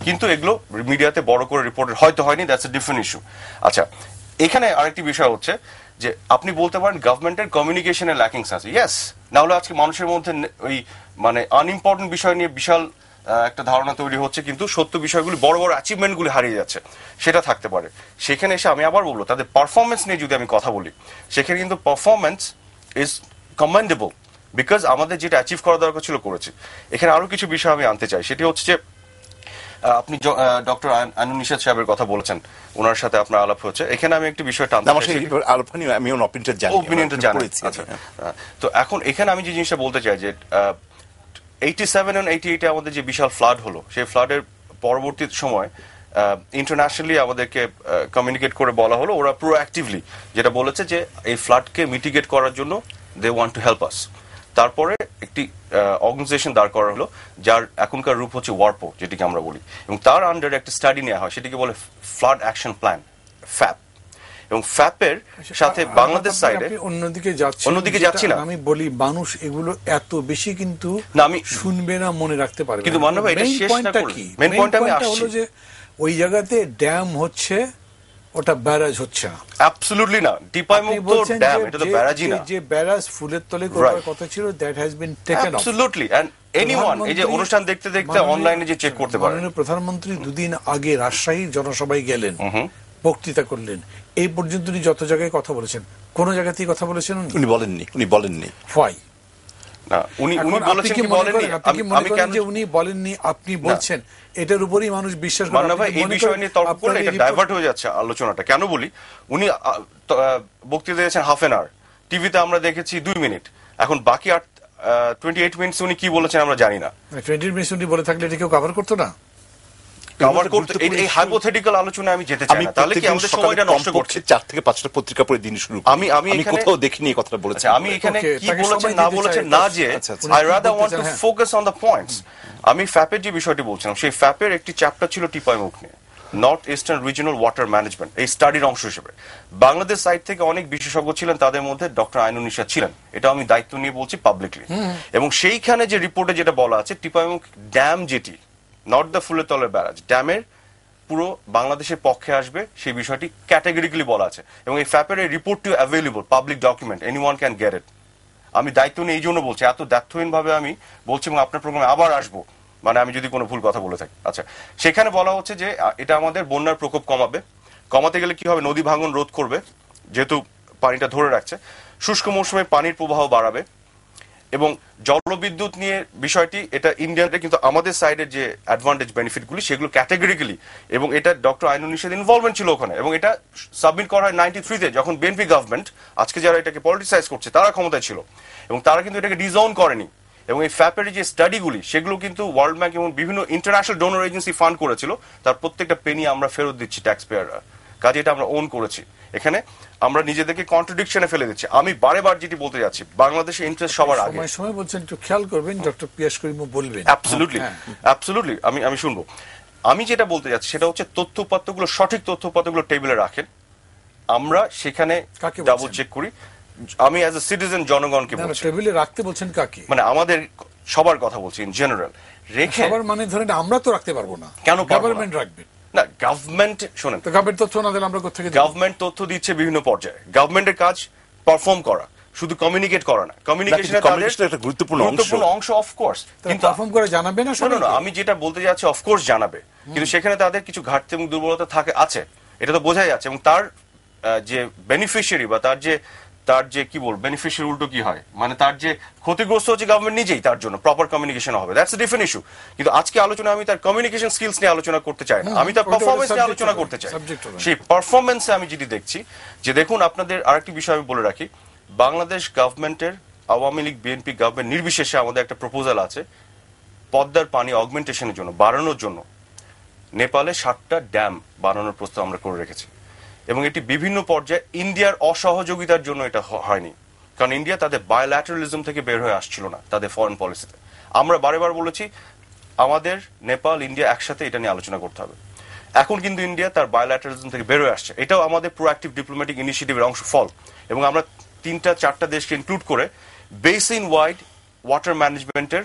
কিন্তু এগুলো মিডিয়াতে বড় করে রিপোর্টেড হয়তো হয়নি, দ্যাটস এ ডিফারেন্ট ইস্যু। আচ্ছা, এখানে আরেকটি বিষয় হচ্ছে যে আপনি বলতে পারেন গভর্নমেন্টের কমিউনিকেশনের ল্যাকিংস আছে, ইয়েস, না হলে আজকে মানুষের মধ্যে ওই মানে আনইম্পর্টেন্ট বিষয় নিয়ে বিশাল একটা ধারণা তৈরি হচ্ছে, কিন্তু সত্য বিষয়গুলি বড় বড় অ্যাচিভমেন্টগুলি হারিয়ে যাচ্ছে, সেটা থাকতে পারে। সেখানে এসে আমি আবার বলবো তাদের পারফরমেন্স নিয়ে যদি আমি কথা বলি, সেখানে কিন্তু পারফরমেন্স ইজ কমেন্ডেবল, বিকজ আমাদের যেটা অ্যাচিভ করা দরকার ছিল করেছে। এখানে আরো কিছু বিষয় আমি আনতে চাই, সেটি হচ্ছে যে আপনি ডক্টর আইনুন নিশাত সাহেবের কথা বলেছেন, ওনার সাথে আপনার আলাপ হচ্ছে, এখানে আমি একটি বিষয় টানতে আমি ওপিনিয়নটা জানি। আচ্ছা, তো এখন এখানে আমি যে জিনিসটা বলতে চাই যে 87 এবং 88 আমাদের যে বিশাল ফ্লাড হলো, সেই ফ্লাডের পরবর্তী সময় ইন্টারন্যাশনালি আমাদেরকে কমিউনিকেট করে বলা হলো, ওরা প্রোঅ্যাক্টিভলি যেটা বলেছে যে এই ফ্লাডকে মিটিগেট করার জন্য they want to help us. তারপরে একটি অর্গানাইজেশন দাঁড় করা হলো যার এখনকার রূপ হচ্ছে ওয়ারপো, যেটিকে আমরা বলি, এবং তার আন্ডারে একটা স্টাডি নেওয়া হয়, সেটিকে বলে ফ্লাড অ্যাকশন প্ল্যান, ফ্যাপ। এবং ফ্যাপের সাথে বাংলাদেশ সাইডে অন্যদিকে যাচ্ছি না, আমি বলি মানুষ এগুলো এত বেশি কিন্তু আমি শুনবে না, মনে রাখতে পারবে, কিন্তু মান্না ভাই এটা শেষ না করলে মেইন পয়েন্ট আমি আসছি যে ওই জায়গাতে ড্যাম হচ্ছে, ওটা ব্যারাজ হচ্ছে না, অ্যাবসলিউটলি না, টিপাইমুক্ত ড্যাম, এটা তো ব্যারাজই না, যে ব্যারাজ ফুলের তলে করার কথা ছিল that has been taken of absolutely. And anyone এই যে অনুষ্ঠান দেখতে দেখতে অনলাইনে যে চেক করতে পারে, মাননীয় প্রধানমন্ত্রী দুদিন আগে রাজশাহীর জনসভায় গেলেন, বক্তৃতা করলেন, এই পর্যন্ত উনি যত জায়গায় কথা বলেছেন কোন জায়গাতেই কথা বলেছেন উনি বলেননি ফাই না, উনি বলেছেন কি বলেননি, আমি কেন যে উনি বলেননি আপনি বলছেন, এটার উপরই মানুষ বিশ্বাস করে। মান্না ভাই এই বিষয় নিয়ে তর্ক করলে এটা ডাইভার্ট হয়ে যাচ্ছে আলোচনাটা। কেন বলি, উনি বক্তৃতা দিয়েছেন হাফ এন আওয়ার, টিভিতে আমরা দেখেছি 2 মিনিট, এখন বাকি 28 মিনিটস উনি কি বলেছেন আমরা জানি না। 20 মিনিট উনি বলে থাকলে এটা কেউ কভার করতো না, কভার করতে এই হাইপোথেটিক্যাল আলোচনা আমি যেতে চাই না, তাহলে কি আমাদের সময়টা নষ্ট করছে। 4 থেকে 5টা পত্রিকা পড়ে দিন শুরু আমি কোথাও দেখিনি এই কথাটা বলেছেন। আমি এখানে কি বলেছেন না বলেছেন না, যে I rather want to focus on the points. আমি ফ্যাপের যে বিষয়টি বলছিলাম, সেই ফ্যাপের একটি চ্যাপ্টার ছিল টিপাইমুখ নিয়ে, north eastern regional water management, এই স্টাডির অংশ হিসেবে বাংলাদেশ সাইড থেকে অনেক বিশেষজ্ঞ ছিলেন, তাদের মধ্যে ডক্টর আইনুন নিশাত ছিলেন, এটা আমি দায়িত্ব নিয়ে বলছি পাবলিকলি। এবং সেইখানে যে রিপোর্টে যেটা বলা আছে, টিপাইমুখ ড্যাম যেটি, নট দ্য ফুলের তলের ব্যারাজ, ড্যামের পুরো বাংলাদেশের পক্ষে আসবে, সেই বিষয়টি ক্যাটাগরিক্যালি বলা আছে, এবং এই ফ্যাপের এই রিপোর্টটি available, public document, anyone can get it. আমি দায়িত্ব নিয়ে এই জন্য বলছি, এত দায়িত্বহীন ভাবে আমি বলছি, এবং আপনার প্রোগ্রামে আবার আসবো, মানে আমি যদি কোনো ভুল কথা বলে থাকি। আচ্ছা, সেখানে বলা হচ্ছে যে এটা আমাদের বন্যার প্রকোপ কমাতে গেলে কি হবে, নদী ভাঙন রোধ করবে, যেহেতু পানিটা ধরে রাখছে, শুষ্ক মৌসুমে পানির প্রবাহ বাড়াবে, এবং জলবিদ্যুৎ নিয়ে বিষয়টি, এটা ইন্ডিয়াতে কিন্তু আমাদের সাইডের যে অ্যাডভান্টেজ বেনিফিটগুলি সেগুলো ক্যাটাগরিক্যালি, এবং এটা ডক্টর আইনুন নিশাত ইনভলভমেন্ট ছিল ওখানে, এবং এটা সাবমিট করা হয় 93-তে, যখন বিএনপি গভর্নমেন্ট, আজকে যারা এটাকে পলিটিসাইজ করছে তারা ক্ষমতায় ছিল, এবং তারা কিন্তু এটাকে ডিজাউন করেনি। এবং এই ফ্যাপের যে স্টাডিগুলি সেগুলো কিন্তু ওয়ার্ল্ড ব্যাংক এবং বিভিন্ন ইন্টারন্যাশনাল ডোনর এজেন্সি ফান্ড করেছিল, তার প্রত্যেকটা পেনি আমরা ফেরত দিচ্ছি ট্যাক্স পেয়াররা, কাজে এটা আমরা ওন করেছি। এখানে আমরা নিজেদেরকে কন্ট্রাডিকশনে ফেলে দিচ্ছি। আমি বারে যেটি বলতে যাচ্ছি, বাংলাদেশের ইন্টারেস্ট সবার আগে, সময় বলছেন, একটু খেয়াল করবেন, ডক্টর পিয়াস করিমও বলবেন। অ্যাবসলিউটলি আমি শুনবো। আমি যেটা বলতে যাচ্ছি সেটা হচ্ছে তথ্যপত্রগুলো, সঠিক তথ্যপত্রগুলো টেবিলে রাখেন, আমরা সেখানে ডাবল চেক করি। আমি অ্যাজ এ সিটিজেন জনগণকে বলছি। টেবিলে রাখতে বলছেন কাকে? মানে আমাদের সবার কথা বলছি, ইন জেনারেল রেখে। সবার মানে ধরেন আমরা তো রাখতে পারবো না, কেন গভর্নমেন্ট রাখবে না? গভর্নমেন্ট শোনেন, তো গভর্নমেন্ট তথ্য না দিলে আমরা কোথা থেকে? গভর্নমেন্ট তথ্য দিচ্ছে বিভিন্ন পর্যায়ে, গভর্নমেন্টের কাজ পারফর্ম করা, শুধু কমিউনিকেট করা না। কমিউনিকেশন একটা গুরুত্বপূর্ণ অংশ, অফ কোর্স, কিন্তু পারফর্ম করে জানাবে না। না, আমি যেটা বলতে যাচ্ছি, অফ কোর্স জানাবে, কিন্তু সেখানে তাদের কিছু ঘাটতি এবং দুর্বলতা আছে, এটা তো বোঝাই যাচ্ছে। এবং তার যে বেনিফিশিয়ারি বা তার যে কি বল, বেনিফিশিয়ারি উল্টো কি হয়, মানে তার যে ক্ষতিগ্রস্ত হচ্ছে গভর্নমেন্ট নিজেই, তার জন্য প্রপার কমিউনিকেশন হবে, দ্যাটস এ ডিফারেন্ট ইস্যু। কিন্তু আজকে আলোচনা আমি তার কমিউনিকেশন স্কিলস নিয়ে আলোচনা করতে চাই না, আমি তার পারফরমেন্স নিয়ে আলোচনা করতে চাই। সেই পারফরমেন্সে আমি যেটি দেখছি, যে দেখুন, আপনাদের আরেকটি বিষয় আমি বলে রাখি, বাংলাদেশ গভর্নমেন্টের, আওয়ামী লীগ বিএনপি গভর্নমেন্ট নির্বিশেষে আমাদের একটা প্রপোজাল আছে পদ্মার পানি অগমেন্টেশনের জন্য, বাড়ানোর জন্য। নেপালে 7টা ড্যাম বানানোর প্রস্তাব আমরা করে রেখেছি। এবং এটি বিভিন্ন পর্যায়ে ইন্ডিয়ার অসহযোগিতার জন্য এটা হয়নি, কারণ ইন্ডিয়া তাদের বায়োল্যাটারালিজম থেকে বের হয়ে আসছিল না তাদের ফরেন পলিসিতে। আমরা বারেবার বলেছি আমাদের নেপাল ইন্ডিয়া একসাথে এটা নিয়ে আলোচনা করতে হবে। এখন কিন্তু ইন্ডিয়া তার বায়োল্যাটারালিজম থেকে বের হয়ে আসছে, এটাও আমাদের প্রোঅ্যাক্টিভ ডিপ্লোম্যাটিক ইনিশিয়েটিভের অংশ ফল। এবং আমরা 3-4টা দেশকে ইনক্লুড করে বেসিন ওয়াইড ওয়াটার ম্যানেজমেন্টের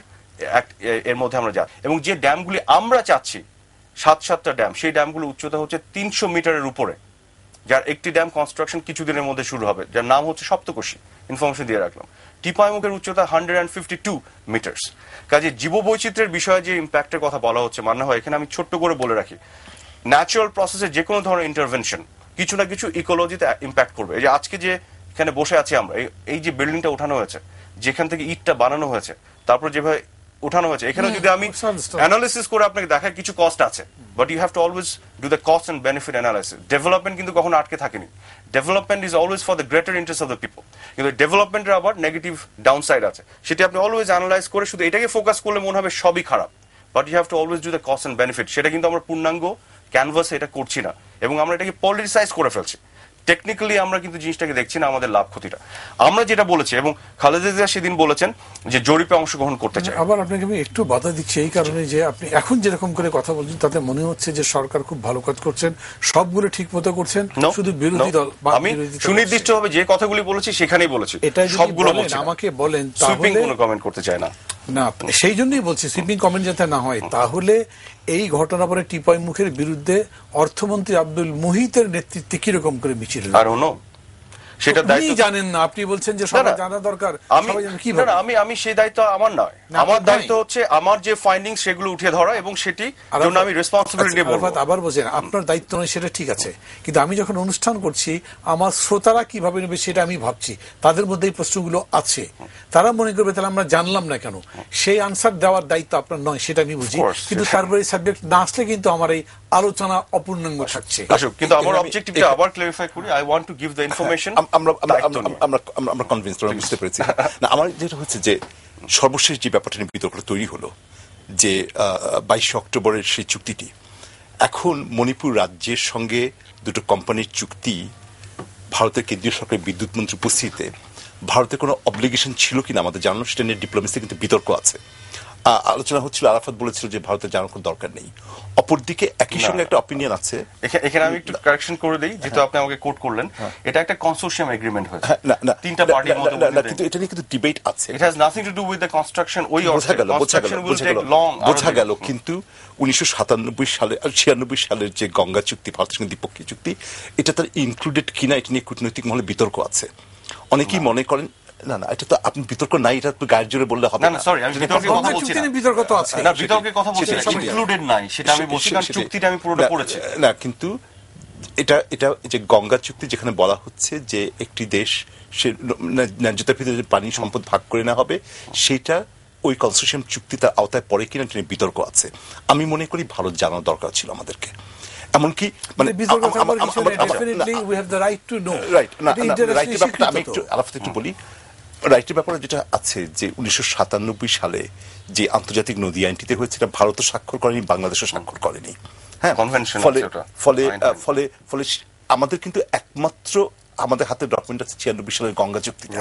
এর মধ্যে আমরা যাই। এবং যে ড্যামগুলি আমরা চাচ্ছি 7টা ড্যাম, সেই ড্যামগুলো উচ্চতা হচ্ছে 300 মিটারের উপরে, যার একটি ড্যাম কনস্ট্রাকশন কিছুদিনের মধ্যে শুরু হবে, যার নাম হচ্ছে সপ্তকোশী, ইনফরমেশন দিয়ে রাখলাম। টিপাইমুখের উচ্চতা 152 মিটার্স। কাজে জীববৈচিত্র্যের বিষয়ে যে ইম্প্যাক্টের কথা বলা হচ্ছে, মানে হয় এখানে আমি ছোট্ট করে বলে রাখি, ন্যাচারাল প্রসেসে যে কোনো ধরনের ইন্টারভেনশন কিছু না কিছু ইকোলজিতে ইম্প্যাক্ট করবে। এই যে আজকে যে এখানে বসে আছি আমরা, এই যে বিল্ডিংটা ওঠানো হয়েছে, যেখান থেকে ইটটা বানানো হয়েছে, তারপর যেভাবে উঠানো হয়েছে, এখানে যদি আমি অ্যানালিসিস করে আপনাকে দেখাই কিছু কস্ট আছে, but you have to always do the cost and benefit analysis. Development কিন্তু কখনো আটকে থাকেনি, development is always for the greater interest of the people. কিন্তু ডেভেলপমেন্টের আবার নেগেটিভ ডাউন সাইড আছে, সেটি আপনি অলওয়েজ অ্যানালাইজ করে শুধু এটাকে ফোকাস করলে মনে হবে সবই খারাপ, but you have to always do the cost and benefit. সেটা কিন্তু আমরা পূর্ণাঙ্গ ক্যানভাসে এটা করছি না, এবং আমরা এটাকে পলিটিসাইজ করে ফেলছি। টেকনিক্যালি আমরা কিন্তু জিনিসটাকে দেখছি না আমাদের লাভ ক্ষতিটা। আমরা যেটা বলেছি, এবং খালেদা জিয়া সেদিন বলেছেন যে জরিপে অংশগ্রহণ করতে চাই। আবার আপনাকে আমি একটু বাধা দিচ্ছি এই কারণে যে আপনি এখন যেরকম করে কথা বলছেন তাতে মনে হচ্ছে যে সরকার খুব ভালো কাজ করছেন, সবগুলো ঠিক মতো করছেন, শুধু বিরোধী দল আমি সুনির্দিষ্টভাবে যে কথাগুলি বলেছি সেখানেই বলেছি, এটা সবগুলো বলছি। আমাকে বলেন সুইপিং কোনো কমেন্ট করতে চায় না। না, সেই জন্যই বলছি সুইপিং কমেন্ট যাতে না হয়। তাহলে এই ঘটনা পরে টিপাই মুখের বিরুদ্ধে অর্থমন্ত্রী আব্দুল মুহিতের নেতৃত্বে কিরকম করে মিছিল, আর সেটা দায়িত্ব জানেন না, আপনি বলছেন যে সবাই জানা দরকার। আমি সেই দায়িত্ব আমার নয়, আমার দায়িত্ব হচ্ছে আমার যে ফাইন্ডিং সেগুলো উঠে ধরা, এবং সেটি জন্য আমি রেসপন্সিবিলিটি নিয়ে বলবো। আবার বলছেন আপনার দায়িত্ব নয়, সেটা ঠিক আছে, কিন্তু আমি যখন অনুষ্ঠান করছি আমার শ্রোতারা কিভাবে নেবে সেটা আমি ভাবছি। তাদের মধ্যে এই প্রশ্নগুলো আছে, তারা মনে করবে তাহলে আমরা জানলাম না কেন, সেই আনসার দেওয়ার দায়িত্ব আপনার নয়, সেটা আমি বুঝি। কিন্তু তারপরে সাবজেক্ট না আসলে কিন্তু আমার এই আলোচনা অপূর্ণাঙ্গ থাকছে। কিন্তু আমার অবজেক্টিভটা আবার ক্লারিফাই করি, I want to give the information. আমরা কনভিন্স বুঝতে পেরেছি। না, আমার যেটা হচ্ছে যে সর্বশেষ যে ব্যাপারটা নিয়ে বিতর্কটা তৈরি হলো যে 22 অক্টোবরের সেই চুক্তিটি, এখন মণিপুর রাজ্যের সঙ্গে দুটো কোম্পানির চুক্তি, ভারতের কেন্দ্রীয় সরকারের বিদ্যুৎ মন্ত্রী উপস্থিতিতে ভারতের কোনো অব্লিগেশন ছিল কিনা আমাদের জানানো, সেটা নিয়ে ডিপ্লোমেসি কিন্তু বিতর্ক আছে। আলোচনা হচ্ছিল, আরাফাত বলেছিল যে ভারতের জানার কোনো দরকার নেই। অপরদিকে একই সঙ্গে একটা অপিনিয়ন আছে। এখানে আমি একটু কারেকশন করে দেই, যেহেতু আপনি আমাকে কোট করলেন, এটা একটা কনসোর্টিয়াম এগ্রিমেন্ট হয়েছে, তিনটা পার্টির মধ্যে, কিন্তু এটা নিয়ে কিন্তু ডিবেট আছে। It has nothing to do with the construction. ওই বোঝা গেল, কিন্তু 1997 সালে আর 96 সালের যে গঙ্গা চুক্তি, ভারতের সঙ্গে দ্বিপক্ষীয় চুক্তি, এটা তার ইনক্লুডেড কিনা এটা নিয়ে কূটনৈতিক মহলে বিতর্ক আছে। অনেকেই মনে করেন না না, এটা তো আপনি বিতর্ক নাই, এটা আপনি গায়ের জোরে বললে হবে না। সরি, আমি বিতর্কের কথা বলছি না, বিতর্ক তো আছে না, বিতর্কের কথা বলছি না, ইনক্লুডেড নাই সেটা আমি বলছি, কারণ চুক্তিটা আমি পুরোটা পড়েছি না। কিন্তু এটা যে গঙ্গা চুক্তি, যেখানে বলা হচ্ছে যে একটি দেশ সে ন্যায্যতার ভিতরে পানি সম্পদ ভাগ করে নেওয়া হবে, সেটা ওই কনসোর্টিয়াম চুক্তি তার আওতায় পড়ে কিনা এটা নিয়ে বিতর্ক আছে। আমি মনে করি ভারত জানার দরকার ছিল আমাদেরকে, এমনকি মানে আমি একটু আলাদা একটু বলি। রাইটের ব্যাপারে যেটা আছে যে 1997 সালে যে আন্তর্জাতিক নদী আইনটিতে হয়েছে, এটা ভারতও স্বাক্ষর করেনি, বাংলাদেশও স্বাক্ষর করেনি। হ্যাঁ, ফলে আমাদের কিন্তু একমাত্র আমাদের হাতে ডকুমেন্ট আছে 96 সালের গঙ্গা চুক্তিটা,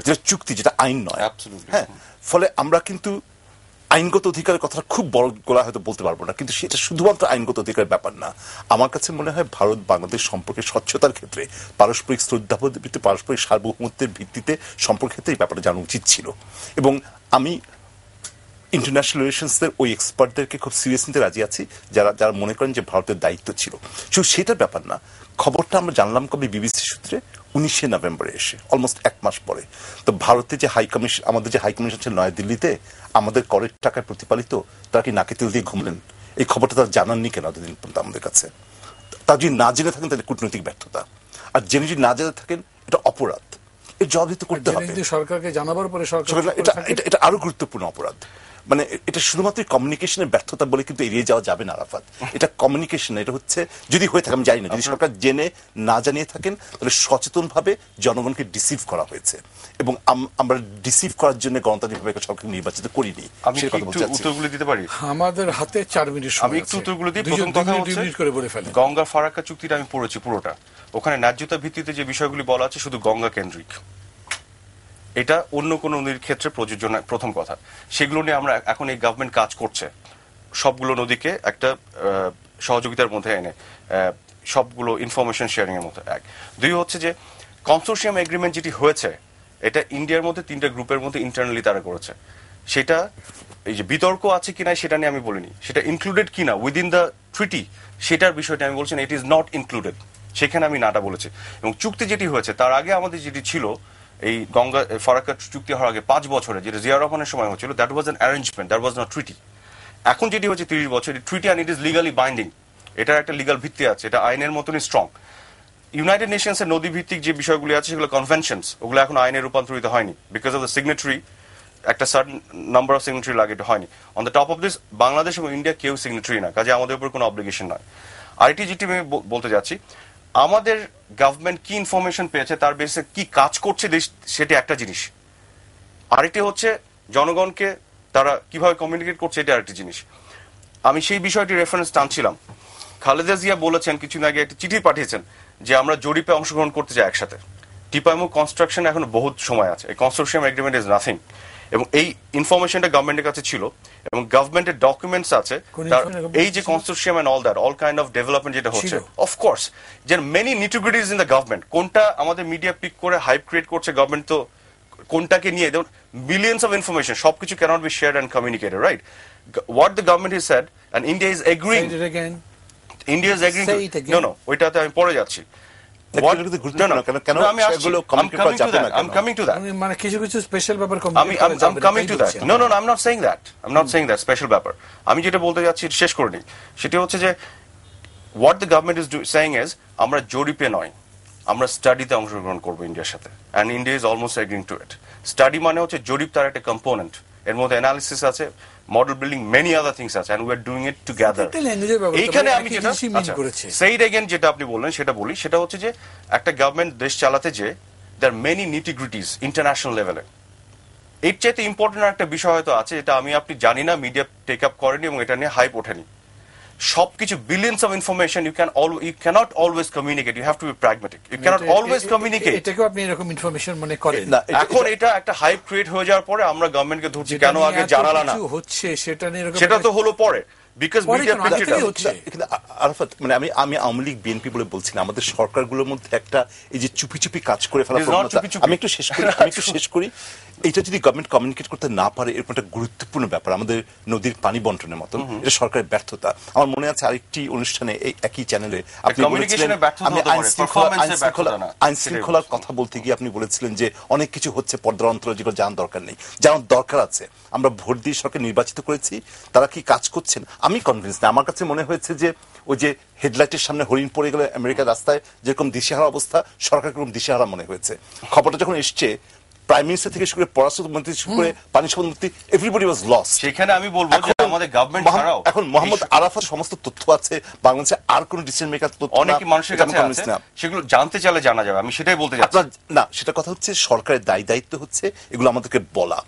যেটা চুক্তি, যেটা আইন নয়। হ্যাঁ, ফলে আমরা কিন্তু আইনগত অধিকারের কথা খুব বড় গোলা হয়তো বলতে পারবো না, কিন্তু সেটা শুধুমাত্র আইনগত অধিকারের ব্যাপার না। আমার কাছে মনে হয় ভারত বাংলাদেশ সম্পর্কের স্বচ্ছতার ক্ষেত্রে, পারস্পরিক শ্রদ্ধাবোধ ভিত্তিতে, পারস্পরিক সার্বভৌমত্বের ভিত্তিতে সম্পর্কের ক্ষেত্রে এই ব্যাপারটা জানা উচিত ছিল। এবং আমি ইন্টারন্যাশনাল রিলেশনসদের ওই এক্সপার্টদেরকে খুব সিরিয়াস নিতে রাজি আছি, যারা যারা মনে করেন যে ভারতের দায়িত্ব ছিল। শুধু সেটার ব্যাপার না, খবরটা আমরা জানলাম কবে, বিবিসি সূত্রে 19 নভেম্বরে এসে, অলমোস্ট এক মাস পরে। তো ভারতের যে হাই কমিশন, আমাদের যে হাই কমিশন ছিল নয়াদিল্লিতে, আমাদের করের টাকায় প্রতিপালিত, তারা কি নাকে তেল দিয়ে ঘুমলেন? এই খবরটা তারা জানাননি কেন এতদিন পর্যন্ত আমাদের কাছে? তারা যদি না জেনে থাকেন তাহলে কূটনৈতিক ব্যর্থতা, আর জেনে যদি না জেনে থাকেন এটা অপরাধ, এর জবাব দিতে করতে হবে সরকারকে জানাবার পরে। এটা আরো গুরুত্বপূর্ণ অপরাধ। মানে এটা শুধুমাত্র কমিউনিকেশনের ব্যর্থতা বলে কিন্তু এড়িয়ে যাওয়া যাবে না আরাফাত। এটা কমিউনিকেশন, এটা হচ্ছে যদি হয়ে থাকে, আমি জানি না, যদি সরকার জেনে না জানিয়ে থাকেন তাহলে সচেতনভাবে জনগণকে ডিসিভ করা হয়েছে, এবং আমরা ডিসিভ করার জন্য গণতান্ত্রিকভাবে সরকার নির্বাচিত করিনি। আমি উত্তরগুলো দিতে পারি? আমাদের হাতে 4 মিনিট, আমি একটু উত্তরগুলো দিই। প্রথম কথা হচ্ছে গঙ্গা ফারাক্কা চুক্তিটা আমি পড়েছি পুরোটা। ওখানে ন্যায্যতা ভিত্তিতে যে বিষয়গুলি বলা আছে শুধু গঙ্গা কেন্দ্রিক, এটা অন্য কোনো নদীর ক্ষেত্রে প্রযোজ্য নয়। প্রথম কথা, সেগুলো নিয়ে আমরা এখন এই গভর্নমেন্ট কাজ করছে, সবগুলো নদীকে একটা সহযোগিতার মধ্যে এনে সবগুলো ইনফরমেশন শেয়ারিং এর মধ্যে। এক, দুই হচ্ছে যে কনসোর্শিয়াম এগ্রিমেন্ট যেটি হয়েছে এটা ইন্ডিয়ার মধ্যে 3টা গ্রুপের মধ্যে ইন্টারনালি তারা করেছে। সেটা এই যে বিতর্ক আছে কিনা সেটা নিয়ে আমি বলিনি, সেটা ইনক্লুডেড কিনা উইদিন দ্য ট্রিটি সেটার বিষয়টা আমি বলছি না, ইট ইজ নট ইনক্লুডেড, সেখানে আমি নাটা বলেছি। এবং চুক্তি যেটি হয়েছে তার আগে আমাদের যেটি ছিল এই গঙ্গা ফরাক্কার চুক্তি হওয়ার আগে 5 বছরে যেটা জিয়া রহমানের সময় হচ্ছিল, that was an arrangement, that was not treaty. এখন যেটি হচ্ছে 30 বছর treaty and it is legally binding, এটার একটা লিগাল ভিত্তি আছে, এটা আইনের মতনই স্ট্রং। ইউনাইটেড নেশনস এর নদী ভিত্তিক যে বিষয়গুলি আছে সেগুলো কনভেনশনস, ওগুলো এখন আইনে রূপান্তরিত হয়নি বিকজ অফ দ্য সিগনেটারি, একটা সার্টেন নাম্বার অফ সিগনেটারি লাগে, এটা হয়নি। On the top of this Bangladesh এবং ইন্ডিয়া কেউ সিগনেটারি না, কাজে আমাদের উপর কোনো অব্লিগেশন নয়। আর এটি যেটি আমি বলতে যাচ্ছি, আমাদের গভর্নমেন্ট কি ইনফরমেশন পেয়েছে তার বেসে কি কাজ করছে দেশ, সেটা একটা জিনিস। আরেকটি হচ্ছে জনগণকে তারা কিভাবে কমিউনিকেট করছে, এটা আরেকটি জিনিস। আমি সেই বিষয়টি রেফারেন্স টানছিলাম। খালেদা জিয়া বলেছেন কিছুদিন আগে, একটা চিঠি পাঠিয়েছেন যে আমরা জরিপে অংশগ্রহণ করতে চাই একসাথে। টিপাইমুখ কনস্ট্রাকশন এখনো বহুত সময় আছে, এই কনসোর্শিয়াম এগ্রিমেন্ট ইজ নাথিং। এবং এই ইনফরমেশনটা গভর্নমেন্টের কাছে ছিল এবং গভর্নমেন্টের ডকুমেন্টস আছে, এই যে consortium and all that all kind of development যেটা হচ্ছে, অফকোর্স যেন many nitty gritties in the government. কোনটা আমাদের মিডিয়া পিক করে হাইপ ক্রিয়েট করছে গভর্নমেন্ট, তো কোনটাকে নিয়ে দেখুন বিলিয়ন্স অফ ইনফরমেশন, সবকিছু cannot be shared and communicated, right? What the government is said and India is agreeing, India is agreeing. No, ওইটাতে আমি পরে যাচ্ছি। আমি যেটা বলতে যাচ্ছি শেষ করে নিই, সেটা হচ্ছে যে what the government is saying is আমরা জরিপে নয়, আমরা স্টাডিতে অংশগ্রহণ করবো ইন্ডিয়ার সাথে, and India is almost agreeing to it. Study মানে হচ্ছে জরিপ, তার একটা কম্পোনেন্ট, এর মধ্যে অ্যানালিসিস আছে, model building, many other things আছে, and we are doing it together. এইখানে আমি যেটা সেইড এগেইন যেটা আপনি বললেন সেটা বলি, সেটা হচ্ছে যে একটা গভর্নমেন্ট দেশ চালাতে যে দেয়ার মেনি নিটিগ্রিটিস ইন্টারন্যাশনাল লেভেলে। এর চাইতে ইম্পর্টেন্ট একটা বিষয় হয়তো আছে, এটা আমি আপনি জানি না, মিডিয়া টেক আপ করেনি এবং এটা নিয়ে হাইপ ওঠেনি। সবকিছু billions of information, you can't always communicate, you have to be pragmatic, you can't always communicate. এটাকে আপনি এরকম ইনফরমেশন মনে করেন? এখন এটা একটা হাইপ ক্রিয়েট হয়ে যাওয়ার পরে আমরা গভর্নমেন্টকে ধরছি কেন আগে জানালা না হচ্ছে, সেটা তো হলো পরে, বিকজ মিডিয়া প্রিন্টেড হচ্ছে। আরাফাত, মানে আমি আওয়ামী লীগ বিএনপি বলে বলছি না, আমাদের সরকারগুলোর মধ্যে একটা এই যে চুপি চুপি কাজ করে ফেলা প্রবণতা। আমি একটু শেষ করি। এটা যদি গভর্নমেন্ট কমিউনিকেট করতে না পারে, এরকম একটা গুরুত্বপূর্ণ ব্যাপার, আমাদের নদীর পানি বন্টনের মতন, এটা সরকারের ব্যর্থতা। আমার মনে আছে আরেকটি অনুষ্ঠানে এই একই চ্যানেলে আপনি বলেছিলেন, আমি আইন শৃঙ্খলার কথা বলতে গিয়ে আপনি বলেছিলেন যে অনেক কিছু হচ্ছে পর্দার অন্তরে, যেগুলো জানার দরকার নেই, জানার দরকার আছে। আমরা ভোট দিয়ে সরকার নির্বাচিত করেছি, তারা কি কাজ করছেন আমি কনভিন্স না। আমার কাছে মনে হয়েছে যে ওই যে হেডলাইটের সামনে হরিণ পড়ে গেলে আমেরিকার রাস্তায় যেরকম দিশেহারা অবস্থা, সরকার এরকম দিশেহারা মনে হয়েছে। খবরটা যখন এসছে, প্রাইম মিনিস্টার থেকে শুরু করে পররাষ্ট্র মন্ত্রী শুরু করে পানি সম্পদ মন্ত্রী, এভরিবডি ওয়াজ লস্ট। সেখানে আমি বলবো যে আমাদের গভর্নমেন্ট ছাড়াও এখন মোহাম্মদ আরাফাত সমস্ত তথ্য আছে বাংলাদেশে, আর কোন ডিসিশন মেকার তথ্য অনেক মানুষের কাছে আছে, সেগুলো জানতে চাইলে জানা যাবে। আমি সেটাই বলতে যাচ্ছি না, সেটা কথা হচ্ছে সরকারের দায়িত্ব হচ্ছে এগুলো আমাদেরকে বলা।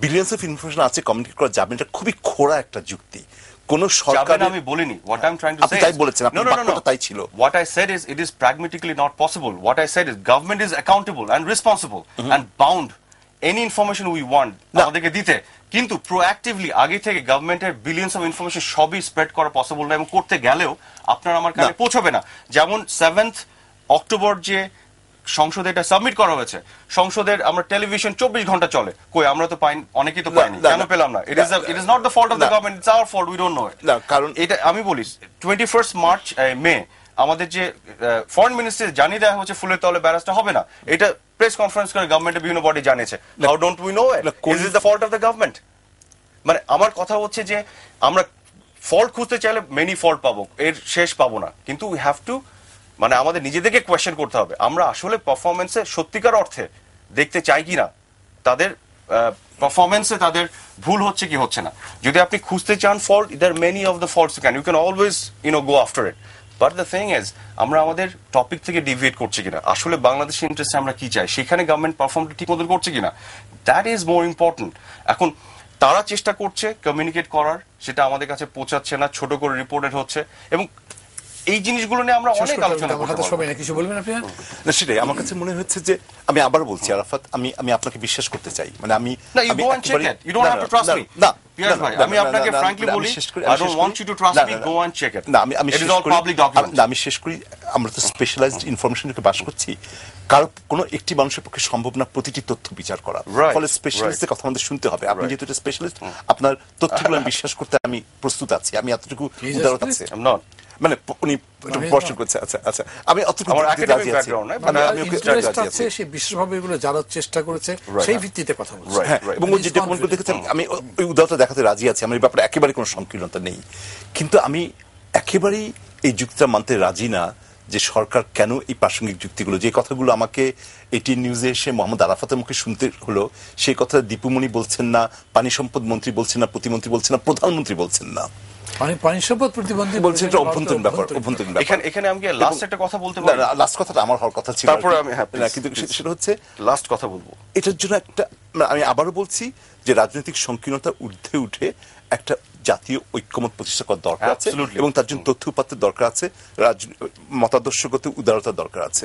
বিলিয়ন্স অফ ইনফরমেশন আছে, কমিউনিকেট করা যাবে, এটা খুবই খোঁড়া একটা যুক্তি। কোন সরকার, আমি বলিনি, what I'm trying to say, তাই বলেছেন, আপনার বাক্যটা তাই ছিল। What I said is it is pragmatically not possible. What I said is government is accountable and responsible and bound any information we want আমাদেরকে দিতে, কিন্তু প্রোঅ্যাক্টিভলি আগে থেকে গভর্নমেন্টের বিলিয়ন্স অফ ইনফরমেশন সবই স্প্রেড করা পসিবল না, এবং করতে গেলেও আপনার আমার কাছে পৌঁছবে না। যেমন 7th অক্টোবর যে সংসদে এটা সাবমিট করা হয়েছে, সংসদের আমরা টেলিভিশন 24 ঘন্টা চলে, কই আমরা তো পাইনি, অনেকেই তো পাইনি, কেন পেলাম না? It is not the fault of the government, it's our fault, we don't know it. কারণ এটা আমি বলি 21 মার্চ মে আমাদের যে ফরেন মিনিস্ট্রি জানিয়ে দেওয়া হচ্ছে ফুলের তলে ব্যারাজটা হবে না, এটা প্রেস কনফারেন্স করে গভর্নমেন্টের বিভিন্ন বডি জানিয়েছে। How don't we know it? Is it the fault of the government? মানে আমার কথা হচ্ছে যে আমরা ফল্ট খুঁজতে চাইলে মেনি ফল্ট পাবো, এর শেষ পাবো না, কিন্তু উই হ্যাভ টু, মানে আমাদের নিজেদেরকে কোয়েশ্চেন করতে হবে, আমরা আসলে পারফরমেন্সে সত্যিকার অর্থে দেখতে চাই কিনা, তাদের পারফরমেন্সে তাদের ভুল হচ্ছে কি হচ্ছে না। যদি আপনি খুঁজতে চান fault, there many of the faults, you can always go after it, but the thing is আমরা আমাদের টপিক থেকে ডিভিয়েট করছি কিনা, আসলে বাংলাদেশের ইন্টারেস্টে আমরা কি চাই, সেখানে গভর্নমেন্ট পারফর্মটা ঠিক মতো করছে কিনা, দ্যাট ইজ মোর ইম্পর্টেন্ট। এখন তারা চেষ্টা করছে কমিউনিকেট করার, সেটা আমাদের কাছে পৌঁছাচ্ছে না, ছোট করে রিপোর্টেড হচ্ছে, এবং এই জিনিসগুলো নিয়ে আমরা অনেক আলোচনা করতে পারবো। সবাই না কিছু বলবেন আপনি? না সেটাই আমার কাছে মনে হচ্ছে যে আমি আবার বলছি আরাফাত, আমি আপনাকে বিশ্বাস করতে চাই, মানে আমি না, you go and check it. You don't have to trust me. না পিয়াস ভাই, আমি আপনাকে frankly বলি, I don't want you to trust me. Go and check it. না আমি It is all public documents. না আমি শেষ করি। আমরা তো স্পেশালাইজড ইনফরমেশনকে বাস করছি, কারো কোনো একটি মানুষের পক্ষে সম্ভব না প্রতিটি তথ্য বিচার করা, Right, ফলে স্পেশালিস্টের কথা আমাদের শুনতে হবে। আপনি যেহেতু স্পেশালিস্ট, আপনার তথ্যগুলো আমি বিশ্বাস করতে আমি প্রস্তুত আছি, আমি এতটুকু উদারতা আছে। I'm not. মানে উনি পড়াশোনা করছে, আচ্ছা আচ্ছা, আমি অতটুকু আমার দিতে academic রাজি আছি। background নয়, মানে but আমি ওকে ইন্টারেস্ট রাজি আছে, আছি। সে বিশেষভাবে এগুলো জানার চেষ্টা করেছে, সেই ভিত্তিতে কথা বলছে। Right. হ্যাঁ, এবং ওই যে ডকুমেন্টগুলো দেখেছেন, আমি ওই উদারতা দেখাতে রাজি আছি, আমার এই ব্যাপারে একেবারে কোনো সংকীর্ণতা নেই। কিন্তু আমি একেবারেই এই যুক্তিটা মানতে রাজি না যে সরকার কেন এই প্রাসঙ্গিক যুক্তিগুলো, যে কথাগুলো আমাকে এটি নিউজে এসে মোহাম্মদ আরাফাতের মুখে শুনতে হলো, সেই কথা দীপুমণি বলছেন না, পানি সম্পদ মন্ত্রী বলছেন না, প্রতিমন্ত্রী বলছেন না, প্রধানমন্ত্রী বলছেন না, পানি সম্পদ প্রতিবন্ধী বলছেন এটা অভ্যন্তরীণ ব্যাপার, অভ্যন্তরীণ ব্যাপার। এখানে আমি লাস্ট একটা কথা বলতে পারি? লাস্ট কথাটা আমার হওয়ার কথা ছিল, তারপরে আমি না, কিন্তু সেটা হচ্ছে লাস্ট কথা বলবো। এটার জন্য একটা, আমি আবারও বলছি যে রাজনৈতিক সংকীর্ণতা ঊর্ধ্বে উঠে একটা জাতীয় ঐক্যমত প্রতিষ্ঠা করার দরকার আছে, Absolutely. এবং তার জন্য তথ্য উপাত্তের দরকার আছে, মতাদর্শগত উদারতার দরকার আছে।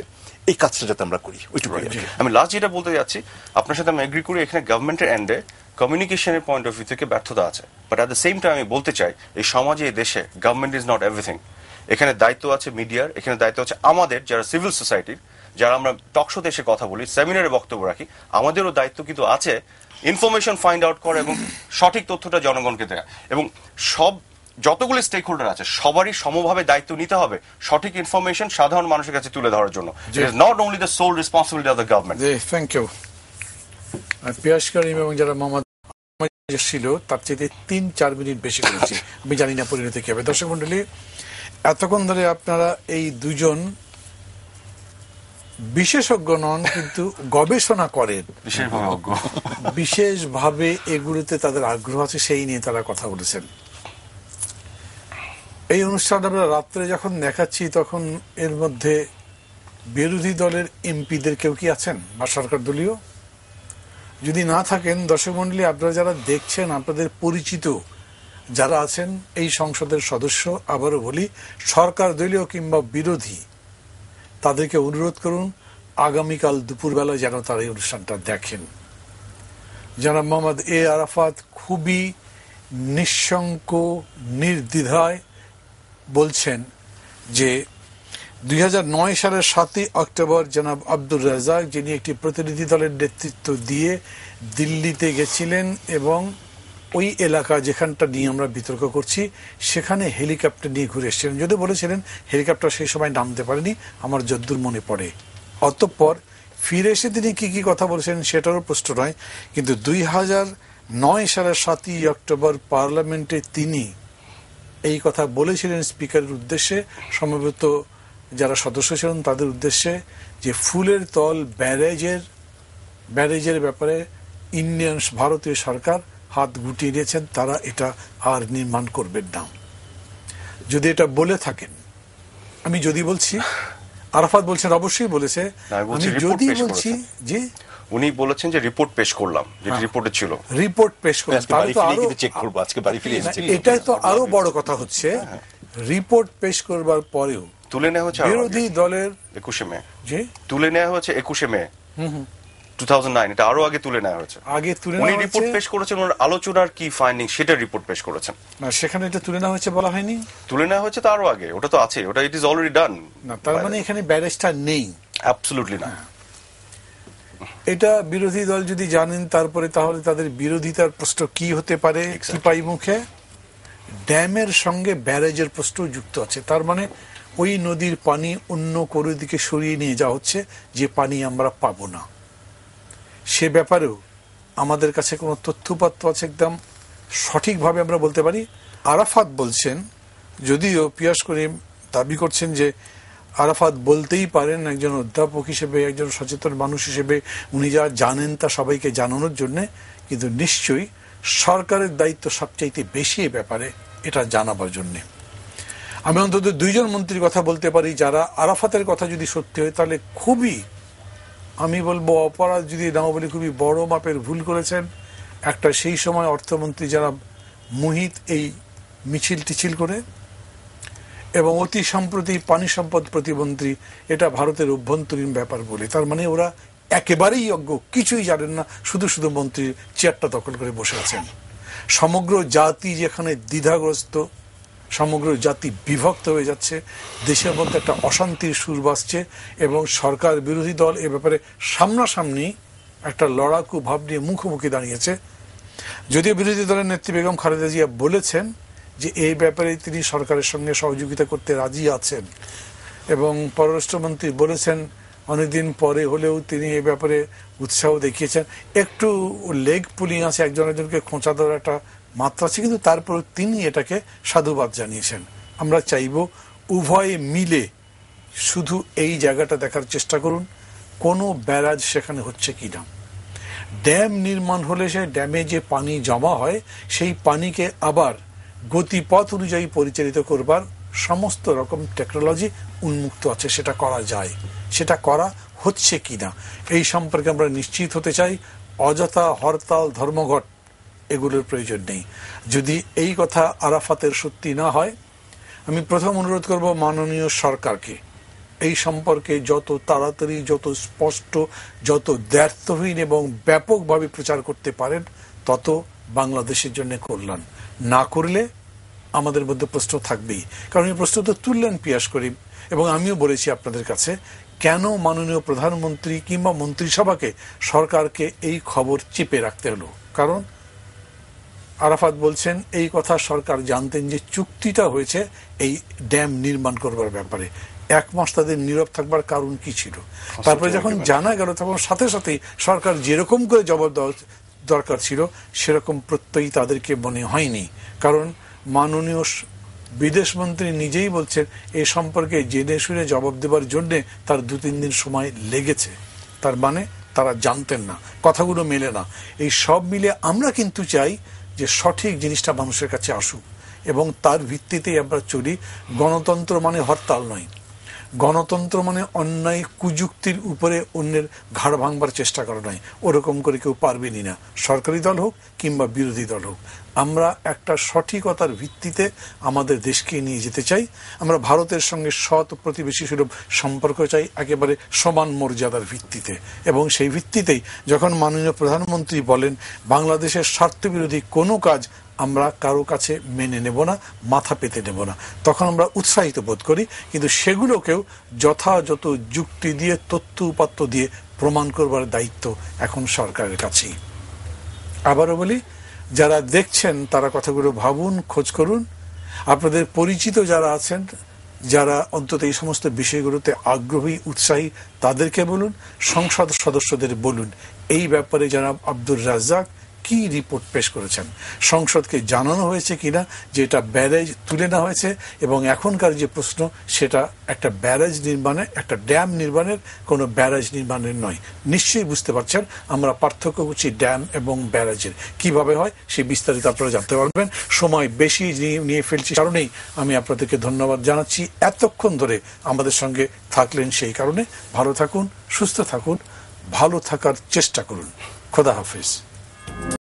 এই কাজটা যাতে আমরা করি, ওইটুকুই আর কি। আমি লাস্ট যেটা বলতে যাচ্ছি, আপনার সাথে আমি এগ্রি করি, এখানে গভর্নমেন্টের এন্ডে কমিউনিকেশনের পয়েন্ট অফ ভিউ থেকে ব্যর্থতা আছে, but at the same time আমি বলতে চাই এই সমাজে, এই দেশে গভর্নমেন্ট ইজ নট এভরিথিং। এখানে দায়িত্ব আছে মিডিয়ার, এখানে দায়িত্ব আছে আমাদের যারা সিভিল সোসাইটির, যারা আমরা টক শোতে এসে কথা বলি, সেমিনারে বক্তব্য রাখি, আমাদেরও দায়িত্ব কিন্তু আছে ইনফরমেশন ফাইন্ড আউট করা এবং সঠিক তথ্যটা জনগণকে দেয়া, এবং সব যতগুলো স্টেক হোল্ডার আছে সবারই সমভাবে দায়িত্ব নিতে হবে সঠিক ইনফরমেশন সাধারণ মানুষের কাছে তুলে ধরার জন্য। It is not only the sole responsibility of the government. জি, থ্যাংক ইউ। পিয়াস করিম এবং যারা মোহাম্মদ ছিল তার চেয়ে 3-4 মিনিট বেশি করেছি, আমি জানি না পরিণতি কি হবে। দর্শক মন্ডলী, এতক্ষণ ধরে আপনারা এই দুজন বিশেষজ্ঞ নন, কিন্তু গবেষণা করেন, বিশেষভাবে এগুলোতে তাদের আগ্রহ আছে, সেই নিয়ে তারা কথা বলেছেন। এই অনুষ্ঠানটা আমরা রাত্রে যখন দেখাচ্ছি, তখন এর মধ্যে বিরোধী দলের এমপিদের কেউ কি আছেন বা সরকার দলীয়? যদি না থাকেন, দর্শক মন্ডলী, আপনারা যারা দেখছেন, আপনাদের পরিচিত যারা আছেন এই সংসদের সদস্য, আবারও বলি, সরকার দলীয় কিংবা বিরোধী, তাদেরকে অনুরোধ করুন আগামীকাল দুপুরবেলা যেন তারা এই অনুষ্ঠানটা দেখেন। যারা মোহাম্মদ আরাফাত খুবই নিঃশঙ্ক, নির্দ্বিধায় বলছেন যে 2009 সালের 7ই অক্টোবর জনাব আব্দুর রাজ্জাক, যিনি একটি প্রতিনিধি দলের নেতৃত্ব দিয়ে দিল্লিতে গেছিলেন এবং ওই এলাকা যেখানটা নিয়ে আমরা বিতর্ক করছি সেখানে হেলিকপ্টার নিয়ে ঘুরে এসেছিলেন, যদিও বলেছিলেন হেলিকপ্টার সেই সময় নামতে পারেনি, আমার যদ্দূর মনে পড়ে। অতঃপর ফিরে এসে তিনি কি কি কথা বলেছেন সেটারও প্রশ্ন নয়, কিন্তু 2009 সালের 7ই অক্টোবর পার্লামেন্টে তিনি এই কথা বলেছিলেন স্পিকারের উদ্দেশ্যে, সম্ভবত যারা সদস্য ছিলেন তাদের উদ্দেশ্যে, যে ফুলের তল ব্যারেজের ব্যাপারে ভারতীয় সরকার হাত গুটিয়ে দিয়েছেন, তারা এটা আর নির্মাণ করবেন না। যদি এটা বলে থাকেন, আমি যদি বলছি, আরাফাত বলছেন অবশ্যই বলেছে, আমি যদি বলছি যে উনি বলেছেন যে রিপোর্ট পেশ করলাম, যেটা রিপোর্টে ছিল, রিপোর্ট পেশ করলাম, তাহলে তো আরো চেক করব, আজকে বাড়ি ফিরে এসে এটাই তো আরো বড় কথা হচ্ছে, রিপোর্ট পেশ করবার পরেও তুলে নেওয়া হচ্ছে বিরোধী দলের 21 মে, যে তুলে নেওয়া হচ্ছে 21 মে 2009, এটা আরো আগে তুলে নেওয়া হয়েছে। আগে তুলে উনি নেওয়া রিপোর্ট পেশ করেছেন, ওনার আলোচনার কি ফাইন্ডিং সেটা রিপোর্ট পেশ করেছেন। না, সেখানে এটা তুলে নেওয়া হয়েছে বলা হয়নি, তুলে নেওয়া হয়েছে তো আরো আগে, ওটা তো আছে, ওটা ইট ইজ অলরেডি ডান। না, তার মানে এখানে ব্যারেজটা নেই, অ্যাবসলিউটলি না। এটা বিরোধী দল যদি জানেন, তারপরে তাহলে তাদের বিরোধিতার প্রশ্ন কি হতে পারে, কি পাই মুখে, ড্যামের সঙ্গে ব্যারেজের প্রশ্ন যুক্ত আছে, তার মানে ওই নদীর পানি অন্য কোনো দিকে সরিয়ে নিয়ে যাওয়া হচ্ছে, যে পানি আমরা পাবো না। সে ব্যাপারেও আমাদের কাছে কোনো তথ্যপাত্র আছে একদম সঠিকভাবে আমরা বলতে পারি। আরাফাত বলছেন, যদিও পিয়াস করিম দাবি করছেন যে আরাফাত বলতেই পারেন একজন অধ্যাপক হিসেবে, একজন সচেতন মানুষ হিসেবে, উনি যা জানেন তা সবাইকে জানানোর জন্য, কিন্তু নিশ্চয়ই সরকারের দায়িত্ব সবচাইতে বেশি এ ব্যাপারে এটা জানাবার জন্যে। আমি অন্তত 2জন মন্ত্রীর কথা বলতে পারি যারা, আরাফাতের কথা যদি সত্যি হয় তাহলে খুবই, আমি বলবো অপরাধ যদি নাও বলি, খুবই বড় মাপের ভুল করেছেন। একটা সেই সময় অর্থমন্ত্রী যারা মুহিত এই মিছিল টিছিল করে, এবং অতি সম্প্রতি পানি সম্পদ প্রতিমন্ত্রী এটা ভারতের অভ্যন্তরীণ ব্যাপার বলে। তার মানে ওরা একেবারেই অজ্ঞ, কিছুই জানেন না, শুধু শুধু মন্ত্রীর চেয়ারটা দখল করে বসে আছেন। সমগ্র জাতি যেখানে দ্বিধাগ্রস্ত, সমগ্র জাতি বিভক্ত হয়ে যাচ্ছে, দেশের মধ্যে একটা অশান্তির সুর বাজছে এবং সরকার বিরোধী দল এ ব্যাপারে সামনাসামনি একটা লড়াকু ভাব নিয়ে মুখোমুখি দাঁড়িয়েছে। যদিও বিরোধী দলের নেত্রী বেগম খালেদা জিয়া বলেছেন যে এই ব্যাপারে তিনি সরকারের সঙ্গে সহযোগিতা করতে রাজি আছেন এবং পররাষ্ট্রমন্ত্রী বলেছেন অনেকদিন পরে হলেও তিনি এই ব্যাপারে উৎসাহ দেখিয়েছেন। একটু লেগ পুলিং আছে, একজন একজনকে খোঁচা দেওয়ার একটা মাত্রা আছে, কিন্তু তারপর তিনি এটাকে সাধুবাদ জানিয়েছেন। আমরা চাইব উভয়ে মিলে শুধু এই জায়গাটা দেখার চেষ্টা করুন কোনো ব্যারাজ সেখানে হচ্ছে কিনা। ড্যাম নির্মাণ হলে সেই ড্যামে যে পানি জমা হয় সেই পানিকে আবার গতিপথ অনুযায়ী পরিচালিত করবার সমস্ত রকম টেকনোলজি উন্মুক্ত আছে, সেটা করা যায়। সেটা করা হচ্ছে কিনা এই সম্পর্কে আমরা নিশ্চিত হতে চাই। অযথা হরতাল ধর্মঘট এগুলোর প্রয়োজন নেই। যদি এই কথা আরাফাতের সত্যি না হয়, আমি প্রথম অনুরোধ করব মাননীয় সরকারকে এই সম্পর্কে যত তাড়াতাড়ি, যত স্পষ্ট, যত দ্ব্যর্থহীন এবং ব্যাপকভাবে প্রচার করতে পারেন তত বাংলাদেশের জন্য কল্যাণ। না করলে আমাদের মধ্যে প্রশ্ন থাকবেই। কারণ এই প্রশ্ন তো তুললেন পিয়াস করিম, এবং আমিও বলেছি আপনাদের কাছে কেন মাননীয় প্রধানমন্ত্রী কিংবা মন্ত্রিসভাকে, সরকারকে এই খবর চেপে রাখতে হলো। কারণ আরাফাত বলছেন এই কথা সরকার জানতেন যে চুক্তিটা হয়েছে এই ড্যাম নির্মাণ করবার ব্যাপারে। এক মাস তাদের নীরব থাকবার কারণ কি ছিল? তারপরে যখন জানা গেল তখন সাথে সাথেই সরকার যেরকম করে জবাব দেওয়া দরকার ছিল সেরকম প্রত্যয়ী তাদেরকে মনে হয়নি। কারণ মাননীয় বিদেশমন্ত্রী নিজেই বলছেন এই সম্পর্কে জেনে শুনে জবাব দেবার জন্য তার 2-3 দিন সময় লেগেছে। তার মানে তারা জানতেন না, কথাগুলো মেলে না। এই সব মিলে আমরা কিন্তু চাই যে সঠিক জিনিসটা মানুষের কাছে আসুক এবং তার ভিত্তিতেই আমরা চলি। গণতন্ত্র মানে হরতাল নয়, গণতন্ত্র মানে অন্যায় কুযুক্তির উপরে অন্যের ঘাড় ভাঙবার চেষ্টা করা নয়। ওরকম করে কেউ পারবেনই না, সরকারি দল হোক কিংবা বিরোধী দল হোক। আমরা একটা সঠিকতার ভিত্তিতে আমাদের দেশকে নিয়ে যেতে চাই। আমরা ভারতের সঙ্গে সৎ প্রতিবেশী সুলভ সম্পর্ক চাই একেবারে সমান মর্যাদার ভিত্তিতে, এবং সেই ভিত্তিতেই যখন মাননীয় প্রধানমন্ত্রী বলেন বাংলাদেশের স্বার্থবিরোধী কোনো কাজ আমরা কারো কাছে মেনে নেব না, মাথা পেতে নেব না, তখন আমরা উৎসাহিত বোধ করি। কিন্তু সেগুলোকেও যথাযথ যুক্তি দিয়ে, তথ্য উপাত্ত দিয়ে প্রমাণ করবার দায়িত্ব এখন সরকারের কাছেই। আবারও বলি, যারা দেখছেন তারা কথাগুলো ভাবুন, খোঁজ করুন। আপনাদের পরিচিত যারা আছেন, যারা অন্তত এই সমস্ত বিষয়গুলোতে আগ্রহী, উৎসাহী, তাদেরকে বলুন, সংসদ সদস্যদের বলুন এই ব্যাপারে জনাব আব্দুর রাজ্জাক কি রিপোর্ট পেশ করেছেন, সংসদকে জানানো হয়েছে কিনা যে এটা ব্যারেজ তুলে নেওয়া হয়েছে, এবং এখনকার যে প্রশ্ন সেটা একটা ব্যারেজ নির্মাণের, একটা ড্যাম নির্মাণের, কোনো ব্যারেজ নির্মাণের নয়। নিশ্চয়ই বুঝতে পারছেন আমরা পার্থক্য করছি ড্যাম এবং ব্যারেজের। কিভাবে হয় সে বিস্তারিত আপনারা জানতে পারবেন। সময় বেশি নিয়ে ফেলছি কারণেই আমি আপনাদেরকে ধন্যবাদ জানাচ্ছি এতক্ষণ ধরে আমাদের সঙ্গে থাকলেন। সেই কারণে ভালো থাকুন, সুস্থ থাকুন, ভালো থাকার চেষ্টা করুন। খোদা হাফেজ।